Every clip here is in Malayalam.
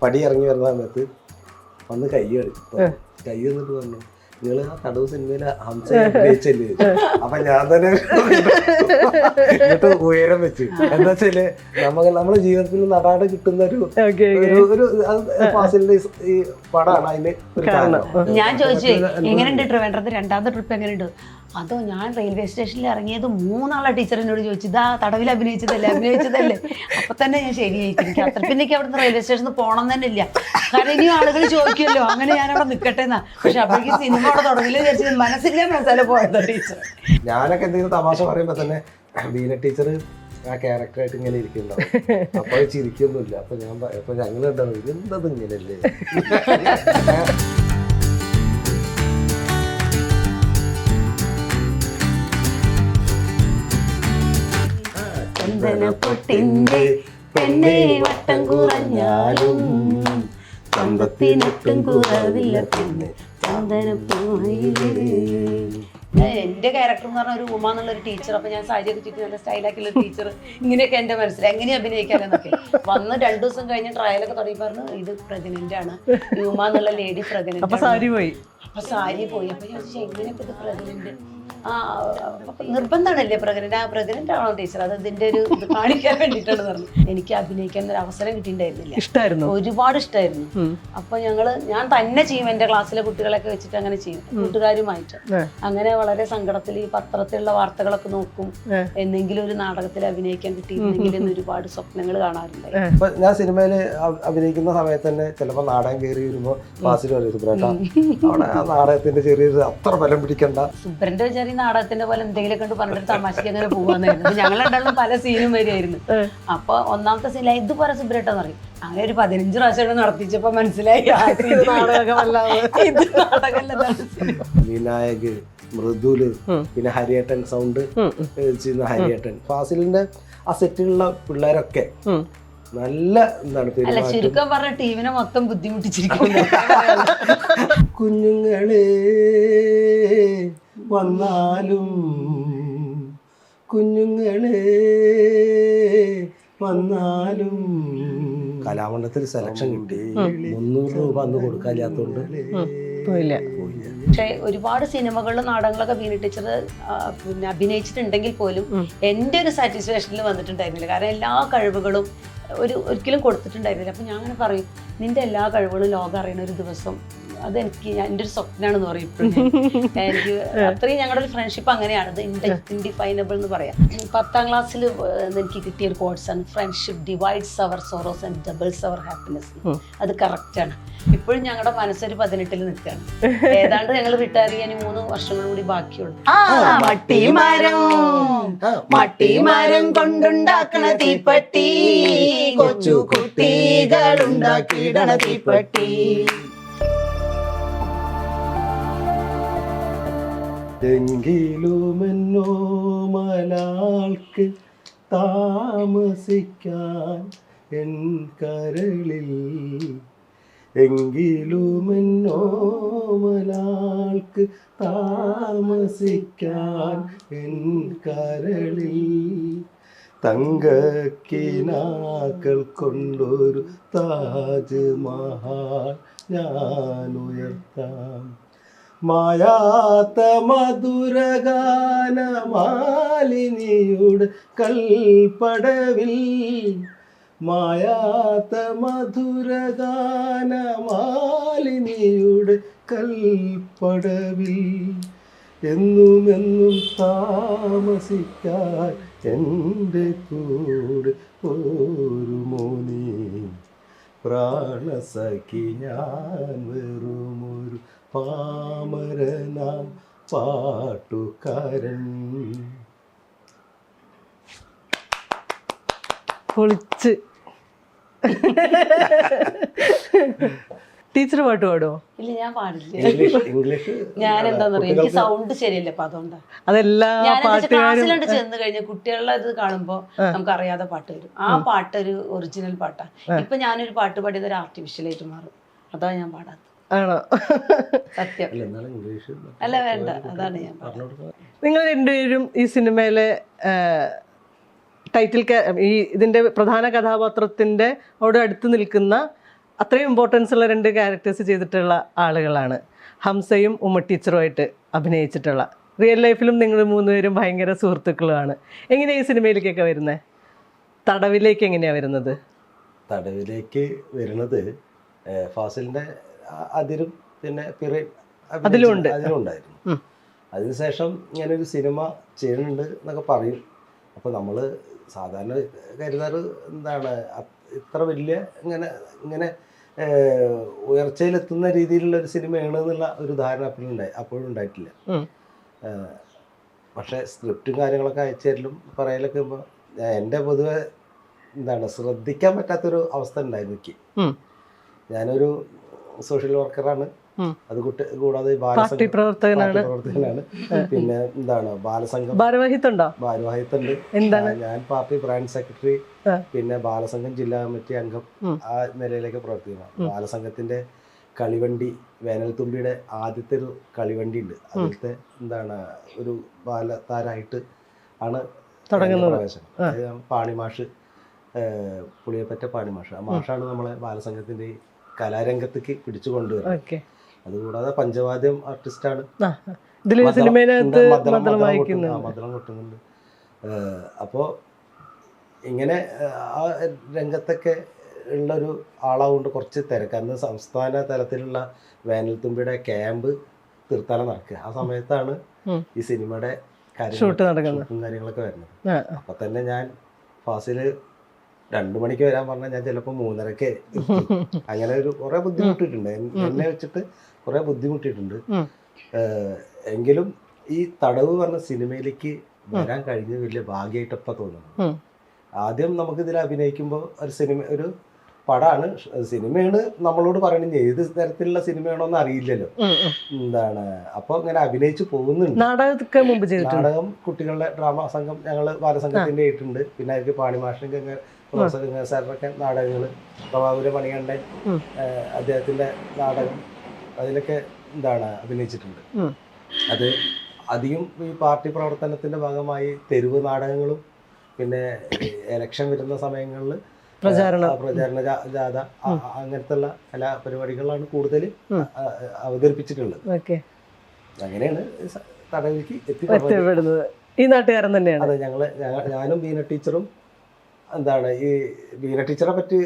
പടി ഇറങ്ങി വരുന്ന സമയത്ത് വന്ന് കൈ വന്നിട്ട് പറഞ്ഞു നിങ്ങള് ആ കടവ് സിനിമയില് ഹംസ അഭിനയിച്ചല്ലേ. അപ്പൊ ഞാൻ തന്നെ എന്നിട്ട് ഉയരം വെച്ച് എന്താ വെച്ചാല് നമ്മളെ ജീവിതത്തിൽ നടാടെ കിട്ടുന്ന ഒരു ഫാസിലിന്റെ ഈ പടമാണ് അതിന്റെ ഒരു കാരണം. ഞാൻ ചോദിച്ചു എങ്ങനെയുണ്ട് ട്രിവാൻഡ്രത്ത് രണ്ടാമത്തെ ട്രിപ്പ് എങ്ങനെയുണ്ട്? അതോ ഞാൻ റെയിൽവേ സ്റ്റേഷനിൽ ഇറങ്ങിയത് 3 ടീച്ചറിനോട് ചോദിച്ചു ഇതാ തടവിൽ അഭിനയിച്ചതല്ലേ. അപ്പൊ തന്നെ ഞാൻ ശരിയായിരിക്കും. എനിക്ക് അത്ര പിന്നെ എനിക്ക് അവിടുന്ന് റെയിൽവേ സ്റ്റേഷനിൽ പോകണം തന്നെ ഇല്ല. കാരണം ഇനിയും ആളുകൾ ചോദിക്കുമല്ലോ അങ്ങനെ ഞാൻ അവിടെ നിൽക്കട്ടെ എന്നാ. പക്ഷെ അപ്പോഴേക്കും സിനിമ അവിടെ തുടങ്ങില്ല വിചാരിച്ചത് മനസ്സിലെ മസാല പോയതോ ടീച്ചർ. ഞാനൊക്കെ എന്തെങ്കിലും തമാശ പറയുമ്പോ തന്നെ ബീന ടീച്ചർ ആ ക്യാരക്ടറായിട്ട് ഇങ്ങനെ ഇരിക്കുന്നുണ്ടാവും. അപ്പൊ ചിരിക്കൊന്നുമില്ല. അപ്പൊ ഞങ്ങളുണ്ടാവും ഇതെന്തത് ഇങ്ങനെയല്ലേ. ചന്ദനപ്പൊട്ടിന്റെ പെണ്ണെ വട്ടം കുറഞ്ഞാലും ചന്തത്തിനൊട്ടും കുറവില്ല പിന്നെ ചന്ദനപ്പോയിലേ. എന്റെ ക്യാരക്ടർ എന്ന് പറഞ്ഞ ഒരു ഉമ എന്നുള്ളൊരു ടീച്ചർ. അപ്പൊ ഞാൻ സാരിയൊക്കെ ചുറ്റി നല്ല സ്റ്റൈലാക്കിയുള്ള ടീച്ചർ. ഇങ്ങനെയൊക്കെ എന്റെ മനസ്സിൽ എങ്ങനെയാ അഭിനയിക്കാനെന്നൊക്കെ വന്ന് 2 ദിവസം കഴിഞ്ഞ് ട്രയലൊക്കെ തുടങ്ങി പറഞ്ഞു ഇത് പ്രഗ്നന്റ് ആണ്, ഉമ എന്നുള്ള ലേഡി പ്രഗ്നന്റ്. അപ്പൊ സാരി പോയി. അപ്പൊ ഞാൻ ചോദിച്ചാൽ എങ്ങനെയൊക്കെ ഇത് പ്രഗ്നന്റ്? നിർബന്ധമാണല്ലേ പ്രഗ്നന്റ്? പ്രഗ്നന്റ് ആണോ ടീച്ചർ? അത് ഇതിന്റെ ഒരു ഇത് കാണിക്കാൻ വേണ്ടിയിട്ടാണ് പറഞ്ഞു. എനിക്ക് അഭിനയിക്കാൻ ഒരു അവസരം കിട്ടിയിട്ടുണ്ടായിരുന്നില്ല. ഇഷ്ടമായിരുന്നു, ഒരുപാട് ഇഷ്ടമായിരുന്നു. അപ്പൊ ഞാൻ തന്നെ ചെയ്യും. എന്റെ ക്ലാസ്സിലെ കുട്ടികളൊക്കെ വെച്ചിട്ട് അങ്ങനെ ചെയ്യും, കൂട്ടുകാരുമായിട്ട്. അങ്ങനെ വളരെ സങ്കടത്തിൽ ഈ പത്രത്തിലുള്ള വാർത്തകളൊക്കെ നോക്കും. എന്തെങ്കിലും ഒരു നാടകത്തിൽ അഭിനയിക്കാൻ കിട്ടിയിരുന്നെങ്കിൽ എന്ന് ഒരുപാട് സ്വപ്നങ്ങൾ കാണാറുണ്ട്. അപ്പൊ ഞാൻ സിനിമയില് അഭിനയിക്കുന്ന സമയത്ത് തന്നെ ചിലപ്പോ നാടകം കയറി വരുമ്പോ ഫാസിൽ പറയും സുബ്രേട്ടാ അവിടെ ആ നാടകത്തിന്റെ ചെറിയൊരു അത്ര ബലം പിടിക്കണ്ട. സുബ്രന്റെ ചെറിയ നാടകത്തിന്റെ പോലെ എന്തെങ്കിലും കൊണ്ട് പറഞ്ഞിട്ട് തമാശക്ക് അങ്ങനെ പോവാന്നായിരുന്നു. ഞങ്ങൾ രണ്ടാളും പല സീനും വരികയായിരുന്നു. അപ്പൊ ഒന്നാമത്തെ സീനിൽ ഇതുപോലെ സുബ്രേട്ടെന്ന് പറയും. അങ്ങനെ ഒരു 15 പ്രാവശ്യം നടത്തിച്ചപ്പോ മനസ്സിലായി വിനായക്, മൃദുല്, പിന്നെ ഹരിയേട്ടൻ സൗണ്ട് ചെയ്യുന്ന ഹരിയേട്ടൻ, ഫാസിലിന്റെ ആ സെറ്റിലുള്ള പിള്ളേരൊക്കെ നല്ല എന്താണ് ചുരുക്കം പറഞ്ഞ ടീമിനെ മൊത്തം ബുദ്ധിമുട്ടിച്ചിരിക്കുന്നു. കുഞ്ഞുങ്ങളെ വന്നാലും വന്നാലും കലാമണ്ഡലത്തിൽ സെലക്ഷൻ കിട്ടി. 300 രൂപ അന്ന് കൊടുക്കാനില്ലാത്തോണ്ട് പോയില്ല. പക്ഷെ ഒരുപാട് സിനിമകളിലും നാടകങ്ങളൊക്കെ ബീന ടീച്ചർ പിന്നെ അഭിനയിച്ചിട്ടുണ്ടെങ്കിൽ പോലും എൻ്റെ ഒരു സാറ്റിസ്ഫാക്ഷനിൽ വന്നിട്ടുണ്ടായിരുന്നില്ല. കാരണം എല്ലാ കഴിവുകളും ഒരിക്കലും കൊടുത്തിട്ടുണ്ടായിരുന്നില്ല. അപ്പം ഞാൻ അങ്ങനെ പറയും നിന്റെ എല്ലാ കഴിവുകളും ലോകം അറിയുന്ന ഒരു ദിവസം അതെനിക്ക് എൻ്റെ ഒരു സ്വപ്നമാണെന്ന് പറയും ഇപ്പോഴും. എനിക്ക് അത്രയും ഞങ്ങളുടെ ഒരു ഫ്രണ്ട്ഷിപ്പ് അങ്ങനെയാണ്. ഇത് ഇൻഡിഫൈനബിൾ എന്ന് പറയാം. 10ാം ക്ലാസ്സിൽ എനിക്ക് കിട്ടിയ ഒരു കോഴ്സാണ് friendship divides our sorrows and doubles our happiness. അത് കറക്റ്റാണ്. ഇപ്പോഴും ഞങ്ങളുടെ മനസ്സൊരു 18ൽ നിൽക്കുകയാണ്. ഏതാണ്ട് ഞങ്ങൾ റിട്ടയർ ചെയ്യാൻ 3 വർഷങ്ങൾ കൂടി ബാക്കിയുള്ളൂ. മട്ടിമരം കൊണ്ടുണ്ടാക്കണ തീപ്പട്ടി, കൊച്ചു കുട്ടികൾ ഉണ്ടാക്കിയിടണ തീപ്പട്ടി. എങ്കിലുമെന്നോ മലാൾക്ക് താമസിക്കാൻ എൻ കരളിൽ, എങ്കിലുമെന്നോ മലാൾക്ക് താമസിക്കാൻ എൻ കരളിൽ, തങ്കക്കിനാക്കൾ കൊണ്ടൊരു താജ് മഹാൽ ഞാൻ ഉയർത്താം. മായാത്ത മധുരഗാനമാലിനിയുടെ കൽപ്പടവിൽ, മായാത്ത മധുരഗാനമാലിനിയുടെ കൽപ്പടവിൽ, എന്നുമെന്നും താമസിക്കാൻ എൻ്റെ കൂടെ ഒരു മോനി പ്രാണസഖി ഞാൻ വെറുമൊരു പാമരനാം പാട്ടുകാരൻ. പൊളിച്ച്. ടീച്ചർ പാട്ട് പാടുമോ? ഇല്ല, ഞാൻ പാടില്ല. ഇംഗ്ലീഷ് ഞാൻ എന്താന്ന് പറയാ, എനിക്ക് സൗണ്ട് ശരിയല്ല. അപ്പൊ അതുകൊണ്ടാണ് ക്ലാസ്സിലോട്ട് ചെന്ന് കഴിഞ്ഞ കുട്ടികളുടെ ഇത് കാണുമ്പോ നമുക്ക് അറിയാതെ പാട്ട് വരും. ആ പാട്ട് ഒരു ഒറിജിനൽ പാട്ടാ. ഇപ്പൊ ഞാനൊരു പാട്ട് പാടിയത് ഒരു ആർട്ടിഫിഷ്യലായിട്ട് മാറും. അതാ ഞാൻ പാടാത്തത്. ആണോ? സത്യം. അല്ല വേണ്ട, അതാണ് ഞാൻ പറഞ്ഞത്. നിങ്ങൾ രണ്ടുപേരും ഈ സിനിമയിലെ ടൈറ്റിൽ ഇതിന്റെ പ്രധാന കഥാപാത്രത്തിന്റെ അവിടെ അടുത്ത് നിൽക്കുന്ന അത്രയും ഇമ്പോർട്ടൻസ് ഉള്ള 2 ക്യാരക്ടേഴ്സ് ചെയ്തിട്ടുള്ള ആളുകളാണ്. ഹംസയും ഉമ്മ ടീച്ചറുമായിട്ട് അഭിനയിച്ചിട്ടുള്ള. റിയൽ ലൈഫിലും നിങ്ങൾ 3 പേരും ഭയങ്കര സുഹൃത്തുക്കളുമാണ്. എങ്ങനെയാണ് ഈ സിനിമയിലേക്കൊക്കെ വരുന്നത്? തടവിലേക്ക് എങ്ങനെയാണ് വരുന്നത്? തടവിലേക്ക് വരുന്നത് ഫാസിലിന്റെ അതിരും പിന്നെ അതിലുണ്ടായിരുന്നു. അതിനുശേഷം ഞാനൊരു സിനിമ ചെയ്യുന്നുണ്ട് എന്നൊക്കെ പറയും. അപ്പോൾ നമ്മൾ സാധാരണ കരുതാറ് എന്താണ്, ഇത്ര വലിയ ഇങ്ങനെ ഉയർച്ചയിലെത്തുന്ന രീതിയിലുള്ള ഒരു സിനിമയാണ് എന്നുള്ള ഒരു ധാരണ അപ്പോഴും ഉണ്ടായിട്ടില്ല. പക്ഷേ സ്ക്രിപ്റ്റും കാര്യങ്ങളൊക്കെ അയച്ചു തരലും പറയലൊക്കെ എൻ്റെ പൊതുവെ എന്താണ് ശ്രദ്ധിക്കാൻ പറ്റാത്തൊരു അവസ്ഥ ഉണ്ടായിരുന്നു എനിക്ക്. ഞാനൊരു സോഷ്യൽ വർക്കറാണ്. അത് കൂടാതെ പാർട്ടി പ്രവർത്തകനാണ്. പിന്നെ എന്താണ് ബാലസംഘം ഭാരവാഹിത്വമുണ്ട്. ഞാൻ പാർട്ടി ബ്രാഞ്ച് സെക്രട്ടറി, പിന്നെ ബാലസംഘം ജില്ലാ കമ്മിറ്റി അംഗം, ആ നിലയിലേക്ക് പ്രവർത്തിക്കുന്നു. ബാലസംഘത്തിന്റെ കളിവണ്ടി, വേനൽത്തുമ്പിയുടെ ആദ്യത്തെ ഒരു കളിവണ്ടി ഉണ്ട്. അതിലത്തെ എന്താണ് ഒരു ബാലതാരായിട്ട് ആണ് പ്രവേശനം. പാണിമാഷ്, പുളിയപ്പറ്റ പാണിമാഷ്, ആ മാഷാണ് നമ്മളെ ബാലസംഘത്തിന്റെ കലാരംഗത്തേക്ക് പിടിച്ചു കൊണ്ടുവരുന്നത്. അതുകൂടാതെ പഞ്ചവാദ്യം ആർട്ടിസ്റ്റാണ്, മദ്ദളം കൊട്ടുന്നുണ്ട്. അപ്പോൾ ഇങ്ങനെ ആ രംഗത്തൊക്കെ ഉള്ളൊരു ആളാവുകൊണ്ട് കുറച്ച് തിരക്ക്. അന്ന് സംസ്ഥാന തലത്തിലുള്ള വേനൽത്തുമ്പിയുടെ ക്യാമ്പ് തീർത്ഥാടനം നടക്കുക. ആ സമയത്താണ് ഈ സിനിമയുടെ കാര്യങ്ങളൊക്കെ വരുന്നത്. അപ്പൊ തന്നെ ഞാൻ ഫാസില് 2 മണിക്ക് വരാൻ പറഞ്ഞാൽ ഞാൻ ചിലപ്പോൾ 3:30 അങ്ങനെ ഒരു കുറെ ബുദ്ധിമുട്ടിയിട്ടുണ്ട്. എന്നെ വെച്ചിട്ട് കുറെ ബുദ്ധിമുട്ടിയിട്ടുണ്ട്. എങ്കിലും ഈ തടവ് പറഞ്ഞ സിനിമയിലേക്ക് വരാൻ കഴിഞ്ഞത് വലിയ ഭാഗ്യമായിട്ടപ്പം തോന്നുന്നു. ആദ്യം നമുക്കിതിൽ അഭിനയിക്കുമ്പോൾ ഒരു പടമാണ്, സിനിമയാണ് നമ്മളോട് പറയണത്. ഏത് തരത്തിലുള്ള സിനിമയാണോ എന്ന് അറിയില്ലല്ലോ. എന്താണ് അപ്പോൾ ഇങ്ങനെ അഭിനയിച്ച് പോകുന്നുണ്ട്. നാടകം കുട്ടികളുടെ ഡ്രാമ സംഘം ഞങ്ങൾ ബാലസംഘത്തിന്റെ ആയിട്ടുണ്ട്. പിന്നെ അതിലേക്ക് പാണിമാഷിന്റെ സാറിനൊക്കെ നാടകങ്ങൾ, പ്രഭാപുര മണികണ്ഠൻ അദ്ദേഹത്തിന്റെ നാടകം, അതിലൊക്കെ എന്താണ് അഭിനയിച്ചിട്ടുണ്ട്. അത് അധികം ഈ പാർട്ടി പ്രവർത്തനത്തിന്റെ ഭാഗമായി തെരുവ് നാടകങ്ങളും പിന്നെ ഇലക്ഷൻ വരുന്ന സമയങ്ങളിൽ പ്രചാരണ ജാഥ അങ്ങനത്തെ ഉള്ള കലാപരിപാടികളാണ് കൂടുതൽ അവതരിപ്പിച്ചിട്ടുള്ളത്. അങ്ങനെയാണ് തടവിലേക്ക് എത്തിപ്പെടുന്നത്. ഈ നാട്ടുകാരൻ തന്നെയാണ്. അതെ, ഞാനും ബീന ടീച്ചറും എന്താണ് ഈ ബീന ടീച്ചറെ പറ്റി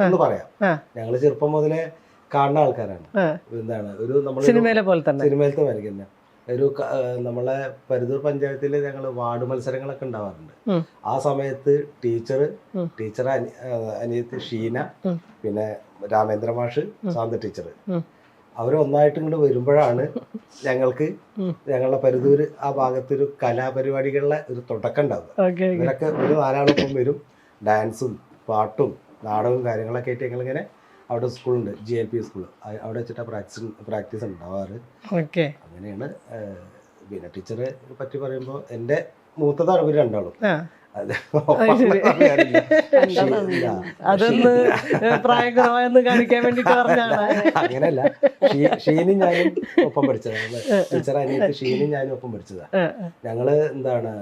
ഒന്ന് പറയാം. ഞങ്ങള് ചെറുപ്പം മുതലേ കാണുന്ന ആൾക്കാരാണ്. എന്താണ് ഒരു നമ്മള് സിനിമയിലത്തെ വരിക തന്നെ ഒരു നമ്മളെ പരുതൂർ പഞ്ചായത്തിൽ ഞങ്ങൾ വാർഡ് മത്സരങ്ങളൊക്കെ ഉണ്ടാവാറുണ്ട്. ആ സമയത്ത് ടീച്ചർ അനിയത്തി ഷീന, പിന്നെ രാമേന്ദ്ര മാഷ്, ശാന്ത ടീച്ചർ, അവരൊന്നായിട്ട് ഇങ്ങോട്ട് വരുമ്പോഴാണ് ഞങ്ങൾക്ക് ഞങ്ങളുടെ പരുതൂര് ആ ഭാഗത്തൊരു കലാപരിപാടികളുടെ ഒരു തുടക്കം ഉണ്ടാവുക. ഇവരൊക്കെ ഒരു 4 ആളൊപ്പം വരും. ഡാൻസും പാട്ടും നാടകവും കാര്യങ്ങളൊക്കെ ആയിട്ട് ഞങ്ങളിങ്ങനെ അവിടെ സ്കൂളുണ്ട്, GLP സ്കൂൾ, അവിടെ വെച്ചിട്ടാണ് പ്രാക്ടീസ് ഉണ്ടാവാറ്. അങ്ങനെയാണ് ബീന ടീച്ചറെ പറ്റി പറയുമ്പോൾ എൻ്റെ മൂത്തതാണ് ഇവർ രണ്ടാളും. അങ്ങനെയല്ല, ഷീനും ഞാനും ഒപ്പം പഠിച്ചതാണ്. ടീച്ചർ അനിയത്തി ഷീനും ഞാനും ഒപ്പം പഠിച്ചതാണ്. ഞങ്ങള് എന്താണ്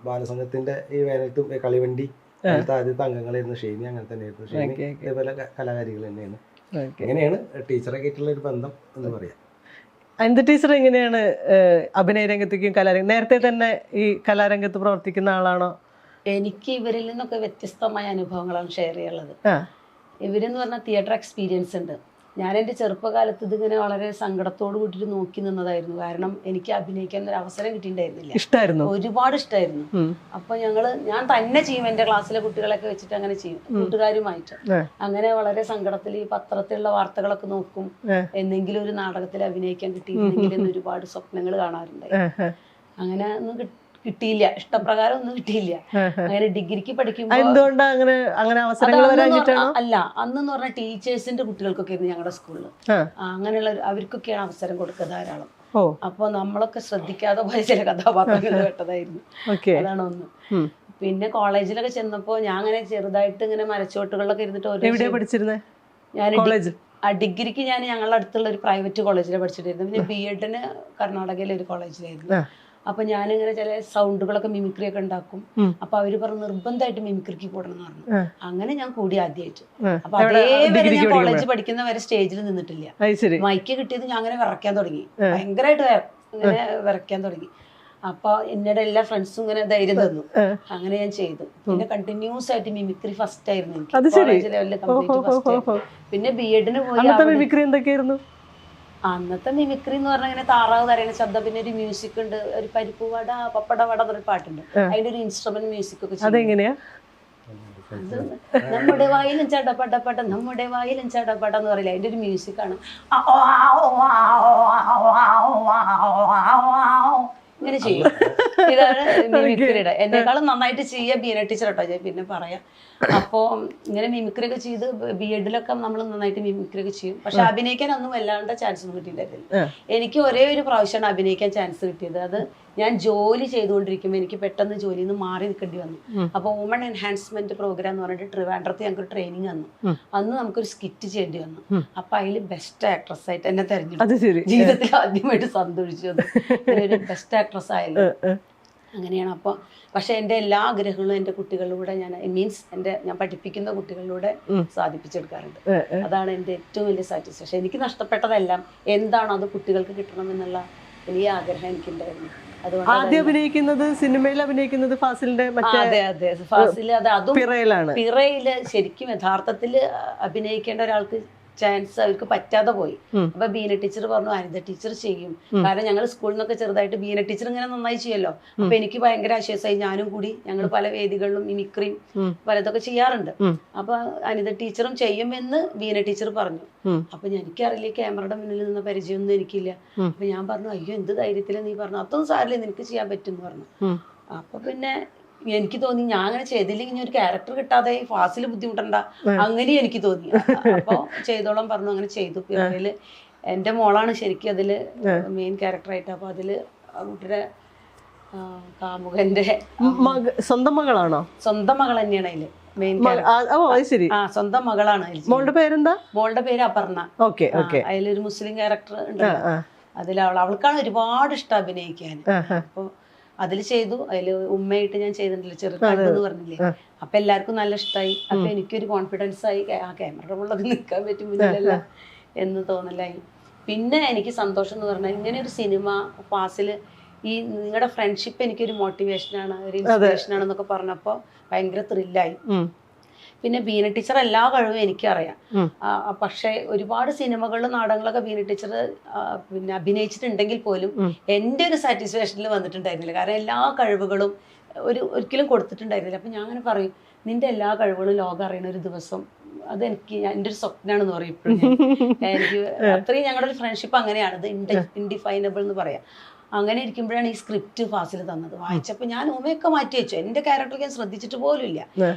ബാലസംഘത്തിന്റെ ഈ വേനൽത്തും കളിവണ്ടി ആദ്യത്തെ അംഗങ്ങളായിരുന്നു. ഷീനി അങ്ങനെ തന്നെയായിരുന്നു. ഷീനി ഇതേപോലെ കലാകാരികൾ തന്നെയാണ്. എങ്ങനെയാണ് ടീച്ചറൊക്കെ ആയിട്ടുള്ള ഒരു ബന്ധം എന്ന് പറയാം. അനിത ടീച്ചർ എങ്ങനെയാണ് അഭിനയ രംഗത്തേക്കും നേരത്തെ തന്നെ ഈ കലാരംഗത്ത് പ്രവർത്തിക്കുന്ന ആളാണോ? എനിക്ക് ഇവരിൽ നിന്നൊക്കെ വ്യത്യസ്തമായ അനുഭവങ്ങളാണ് ഷെയർ ചെയ്യാനുള്ളത്. ഇവരെന്ന് പറഞ്ഞാൽ തിയേറ്റർ എക്സ്പീരിയൻസ് ഉണ്ട്. ഞാൻ എൻ്റെ ചെറുപ്പകാലത്ത് ഇതിങ്ങനെ വളരെ സങ്കടത്തോട് കൂട്ടിയിട്ട് നോക്കി നിന്നതായിരുന്നു. കാരണം എനിക്ക് അഭിനയിക്കാൻ ഒരു അവസരം കിട്ടിയിട്ടുണ്ടായിരുന്നില്ല. ഒരുപാട് ഇഷ്ടമായിരുന്നു. അപ്പൊ ഞാൻ തന്നെ ചെയ്യും, എൻ്റെ ക്ലാസ്സിലെ കുട്ടികളൊക്കെ വെച്ചിട്ട് അങ്ങനെ ചെയ്യും, കൂട്ടുകാരുമായിട്ട്. അങ്ങനെ വളരെ സങ്കടത്തിൽ ഈ പത്രത്തിലുള്ള വാർത്തകളൊക്കെ നോക്കും, എന്തെങ്കിലും ഒരു നാടകത്തിൽ അഭിനയിക്കാൻ കിട്ടിയിരുന്നെങ്കിൽ എന്ന് ഒരുപാട് സ്വപ്നങ്ങൾ കാണാറുണ്ടായി. അങ്ങനെ ഒന്നും കിട്ടിയില്ല, ഇഷ്ടപ്രകാരം ഒന്നും കിട്ടിയില്ല. അങ്ങനെ ഡിഗ്രിക്ക് പഠിക്കുമ്പോൾ അല്ല, അന്നെന്ന് പറഞ്ഞാൽ ടീച്ചേഴ്സിന്റെ കുട്ടികൾക്കൊക്കെ ആയിരുന്നു ഞങ്ങളുടെ സ്കൂളിൽ. അങ്ങനെയുള്ള അവർക്കൊക്കെയാണ് അവസരം കൊടുക്കുക ധാരാളം. അപ്പൊ നമ്മളൊക്കെ ശ്രദ്ധിക്കാതെ പോയ ചില കഥാപാത്രങ്ങൾ കേട്ടതായിരുന്നു. അതാണ് ഒന്ന്. പിന്നെ കോളേജിലൊക്കെ ചെന്നപ്പോ ഞാൻ അങ്ങനെ ചെറുതായിട്ട് ഇങ്ങനെ മരച്ചോട്ടുകളിലൊക്കെ ഇരുന്നിട്ട് ഞാൻ ഡിഗ്രിക്ക് ഞങ്ങളുടെ അടുത്തുള്ള ഒരു പ്രൈവറ്റ് കോളേജിലാണ് പഠിച്ചിട്ടായിരുന്നു. പിന്നെ B.Edന് കർണാടകയിലെ ഒരു കോളേജിലായിരുന്നു. അപ്പൊ ഞാനിങ്ങനെ ചില സൗണ്ടുകളൊക്കെ മിമിക്രി ഒക്കെ ഉണ്ടാക്കും. അപ്പൊ അവര് പറഞ്ഞു നിർബന്ധമായിട്ട് മിമിക്രിക്ക് കൂടണം എന്ന് പറഞ്ഞു. അങ്ങനെ ഞാൻ കൂടി ആദ്യമായിട്ട്. അപ്പൊ അതേവരെ ഞാൻ കോളേജ് പഠിക്കുന്ന വരെ സ്റ്റേജിൽ നിന്നിട്ടില്ല. മൈക്ക് കിട്ടിയത് ഞാൻ അങ്ങനെ വിറയ്ക്കാൻ തുടങ്ങി, ഭയങ്കരമായിട്ട് ഇങ്ങനെ വിറയ്ക്കാൻ തുടങ്ങി. അപ്പൊ എന്നോട് എല്ലാ ഫ്രണ്ട്സും ഇങ്ങനെ ധൈര്യം തന്നു. അങ്ങനെ ഞാൻ ചെയ്തു. പിന്നെ കണ്ടിന്യൂസ് ആയിട്ട് മിമിക്രി ഫസ്റ്റ് ആയിരുന്നു എനിക്ക്, കോളേജ് ലെവലിൽ കംപ്ലീറ്റ് ഫസ്റ്റ് ആയിരുന്നു. പിന്നെ ബി.എഡിന് പോയി. അന്നത്തെ മിമിക്രി എന്ന് പറഞ്ഞാൽ ഇങ്ങനെ താറാവ് കരയുന്ന ശബ്ദം, പിന്നെ ഒരു മ്യൂസിക് ഉണ്ട്, ഒരു പരിപ്പ് വട പപ്പട വട എന്നൊരു പാട്ടുണ്ട്, അതിന്റെ ഒരു ഇൻസ്ട്രുമെന്റ് മ്യൂസിക് ഒക്കെ. നമ്മുടെ വായിലും ചടപടപട നമ്മുടെ വായിലും ചടപട എന്ന് പറയില്ല, അതിന്റെ ഒരു മ്യൂസിക് ആണ്. ഇങ്ങനെ ചെയ്യും. ഇതാണ് മിമിക്രിയുടെ. എന്നെക്കാളും നന്നായിട്ട് ചെയ്യുക ബീന ടീച്ചർ കേട്ടോ, ഞാൻ പിന്നെ പറയാം. അപ്പോൾ ഇങ്ങനെ മിമിക്രി ഒക്കെ ചെയ്ത് ബി.എഡിലൊക്കെ നമ്മൾ നന്നായിട്ട് മിമിക്രി ഒക്കെ ചെയ്യും. പക്ഷെ അഭിനയിക്കാൻ ഒന്നും വല്ലാണ്ട് ചാൻസ് ഒന്നും കിട്ടിയിട്ടില്ല. എനിക്ക് ഒരേ ഒരു പ്രാവശ്യമാണ് അഭിനയിക്കാൻ ചാൻസ് കിട്ടിയത്. അത് ഞാൻ ജോലി ചെയ്തുകൊണ്ടിരിക്കുമ്പോൾ എനിക്ക് പെട്ടെന്ന് ജോലിയിൽ നിന്ന് മാറി നിൽക്കേണ്ടി വന്നു. അപ്പോൾ വുമൺ എൻഹാൻസ്മെന്റ് പ്രോഗ്രാം എന്ന് പറഞ്ഞിട്ട് ട്രിവാൻഡ്രത്ത് ഞങ്ങൾക്ക് ട്രെയിനിങ് വന്നു. അന്ന് നമുക്കൊരു സ്കിറ്റ് ചെയ്യേണ്ടി വന്നു. അപ്പൊ അതിൽ ബെസ്റ്റ് ആക്ട്രസ് ആയിട്ട് എന്നെ തെരഞ്ഞെടുത്തു. ജീവിതത്തിൽ ആദ്യമായിട്ട് സന്തോഷിച്ചു ഒരു ബെസ്റ്റ് ആക്ട്രസ് ആയല്ലോ. അങ്ങനെയാണ്. അപ്പോൾ പക്ഷെ എൻ്റെ എല്ലാ ആഗ്രഹങ്ങളും എൻ്റെ കുട്ടികളിലൂടെ ഞാൻ പഠിപ്പിക്കുന്ന കുട്ടികളിലൂടെ സാധിപ്പിച്ചെടുക്കാറുണ്ട്. അതാണ് എൻ്റെ ഏറ്റവും വലിയ സാറ്റിസ്ഫാക്ഷൻ. എനിക്ക് നഷ്ടപ്പെട്ടതെല്ലാം എന്താണോ അത് കുട്ടികൾക്ക് കിട്ടണമെന്നുള്ള വലിയ ആഗ്രഹം എനിക്കുണ്ടായിരുന്നു. ആദ്യം അഭിനയിക്കുന്നത് സിനിമയിൽ അഭിനയിക്കുന്നത് ഫാസിലിന്റെ അതെ ഫാസിൽ അതും പിറയില് ശരിക്കും യഥാർത്ഥത്തിൽ അഭിനയിക്കേണ്ട ഒരാൾക്ക് ചാൻസ് അവർക്ക് പറ്റാതെ പോയി. അപ്പൊ ബീന ടീച്ചർ പറഞ്ഞു അനിത ടീച്ചർ ചെയ്യും. കാരണം ഞങ്ങൾ സ്കൂളിൽ നിന്നൊക്കെ ചെറുതായിട്ട് ബീന ടീച്ചർ ഇങ്ങനെ നന്നായി ചെയ്യല്ലോ. അപ്പൊ എനിക്ക് ഭയങ്കര ആശ്വാസമായി. ഞാനും കൂടി ഞങ്ങൾ പല വേദികളിലും മിമിക്രിയും പലതൊക്കെ ചെയ്യാറുണ്ട്. അപ്പൊ അനിത ടീച്ചറും ചെയ്യുമെന്ന് ബീന ടീച്ചർ പറഞ്ഞു. അപ്പൊ എനിക്കറിയില്ല, ക്യാമറയുടെ മുന്നിൽ നിന്ന് പരിചയമൊന്നും എനിക്കില്ല. അപ്പൊ ഞാൻ പറഞ്ഞു അയ്യോ എന്ത് ധൈര്യത്തില് നീ പറഞ്ഞു, അതൊന്നും സാരില്ല നിനക്ക് ചെയ്യാൻ പറ്റും എന്ന് പറഞ്ഞു. അപ്പൊ പിന്നെ എനിക്ക് തോന്നി ഞാൻ അങ്ങനെ ചെയ്തില്ലെങ്കിൽ ഒരു ക്യാരക്ടർ കിട്ടാതെ ഫാസിൽ ബുദ്ധിമുട്ടണ്ട, അങ്ങനെ എനിക്ക് തോന്നി. അപ്പോൾ ചെയ്തോളം പറഞ്ഞു. അങ്ങനെ ചെയ്തു. പിറകില് എൻ്റെ മോളാണ് ശരിക്കും അതില് മെയിൻ ക്യാരക്ടറായിട്ട്. അപ്പൊ അതില് ആ കുട്ടിയുടെ കാമുകന്റെ സ്വന്തം മകളാണോ? സ്വന്തം മകൾ തന്നെയാണ് അതില് മെയിൻ സ്വന്തം മകളാണ്. മോളുടെ പേരെന്താ? മോളുടെ പേര് അപർണ. അതിലൊരു മുസ്ലിം ക്യാരക്ടർ ഉണ്ട്. അതിൽ അവൾക്കാണ് ഒരുപാട് ഇഷ്ടം അഭിനയിക്കാൻ. അപ്പൊ അതിൽ ചെയ്തു. അതിൽ ഉമ്മയായിട്ട് ഞാൻ ചെയ്തിട്ടില്ല, ചെറുതാണെന്ന് പറഞ്ഞില്ലേ. അപ്പൊ എല്ലാവർക്കും നല്ല ഇഷ്ടമായി. അപ്പൊ എനിക്കൊരു കോൺഫിഡൻസ് ആയി, ആ ക്യാമറയുടെ മുകളിലൊക്കെ നിൽക്കാൻ പറ്റും മുന്നിലല്ല എന്ന് തോന്നലായി. പിന്നെ എനിക്ക് സന്തോഷം എന്ന് പറഞ്ഞാൽ ഇങ്ങനെ ഒരു സിനിമ ഫാസില് ഈ നിങ്ങളുടെ ഫ്രണ്ട്ഷിപ്പ് എനിക്കൊരു മോട്ടിവേഷനാണ്, ഒരു ഇൻസ്പിറേഷനാണെന്നൊക്കെ പറഞ്ഞപ്പോൾ ഭയങ്കര ത്രില്ലായി. പിന്നെ ബീന ടീച്ചർ എല്ലാ കഴിവും എനിക്കറിയാം. പക്ഷെ ഒരുപാട് സിനിമകളിലും നാടകങ്ങളൊക്കെ ബീന ടീച്ചർ പിന്നെ അഭിനയിച്ചിട്ടുണ്ടെങ്കിൽ പോലും എൻ്റെ ഒരു സാറ്റിസ്ഫാക്ഷനിൽ വന്നിട്ടുണ്ടായിരുന്നില്ല. കാരണം എല്ലാ കഴിവുകളും ഒരിക്കലും കൊടുത്തിട്ടുണ്ടായിരുന്നില്ല. അപ്പം ഞാൻ അങ്ങനെ പറയും, നിന്റെ എല്ലാ കഴിവുകളും ലോകം അറിയുന്ന ഒരു ദിവസം അതെനിക്ക് എൻ്റെ ഒരു സ്വപ്നമാണെന്ന് പറയും ഇപ്പോഴും. എനിക്ക് അത്രയും ഞങ്ങളുടെ ഒരു ഫ്രണ്ട്ഷിപ്പ് അങ്ങനെയാണ്, ഇത് ഇൻഡിഫൈനബിൾ എന്ന് പറയാം. അങ്ങനെ ഇരിക്കുമ്പോഴാണ് ഈ സ്ക്രിപ്റ്റ് ഫാസിൽ തന്നത്. വായിച്ചപ്പോൾ ഞാൻ ഉമ്മയൊക്കെ മാറ്റി വെച്ചു. എൻ്റെ ക്യാരക്ടർ ഞാൻ ശ്രദ്ധിച്ചിട്ട് പോലും ഇല്ല.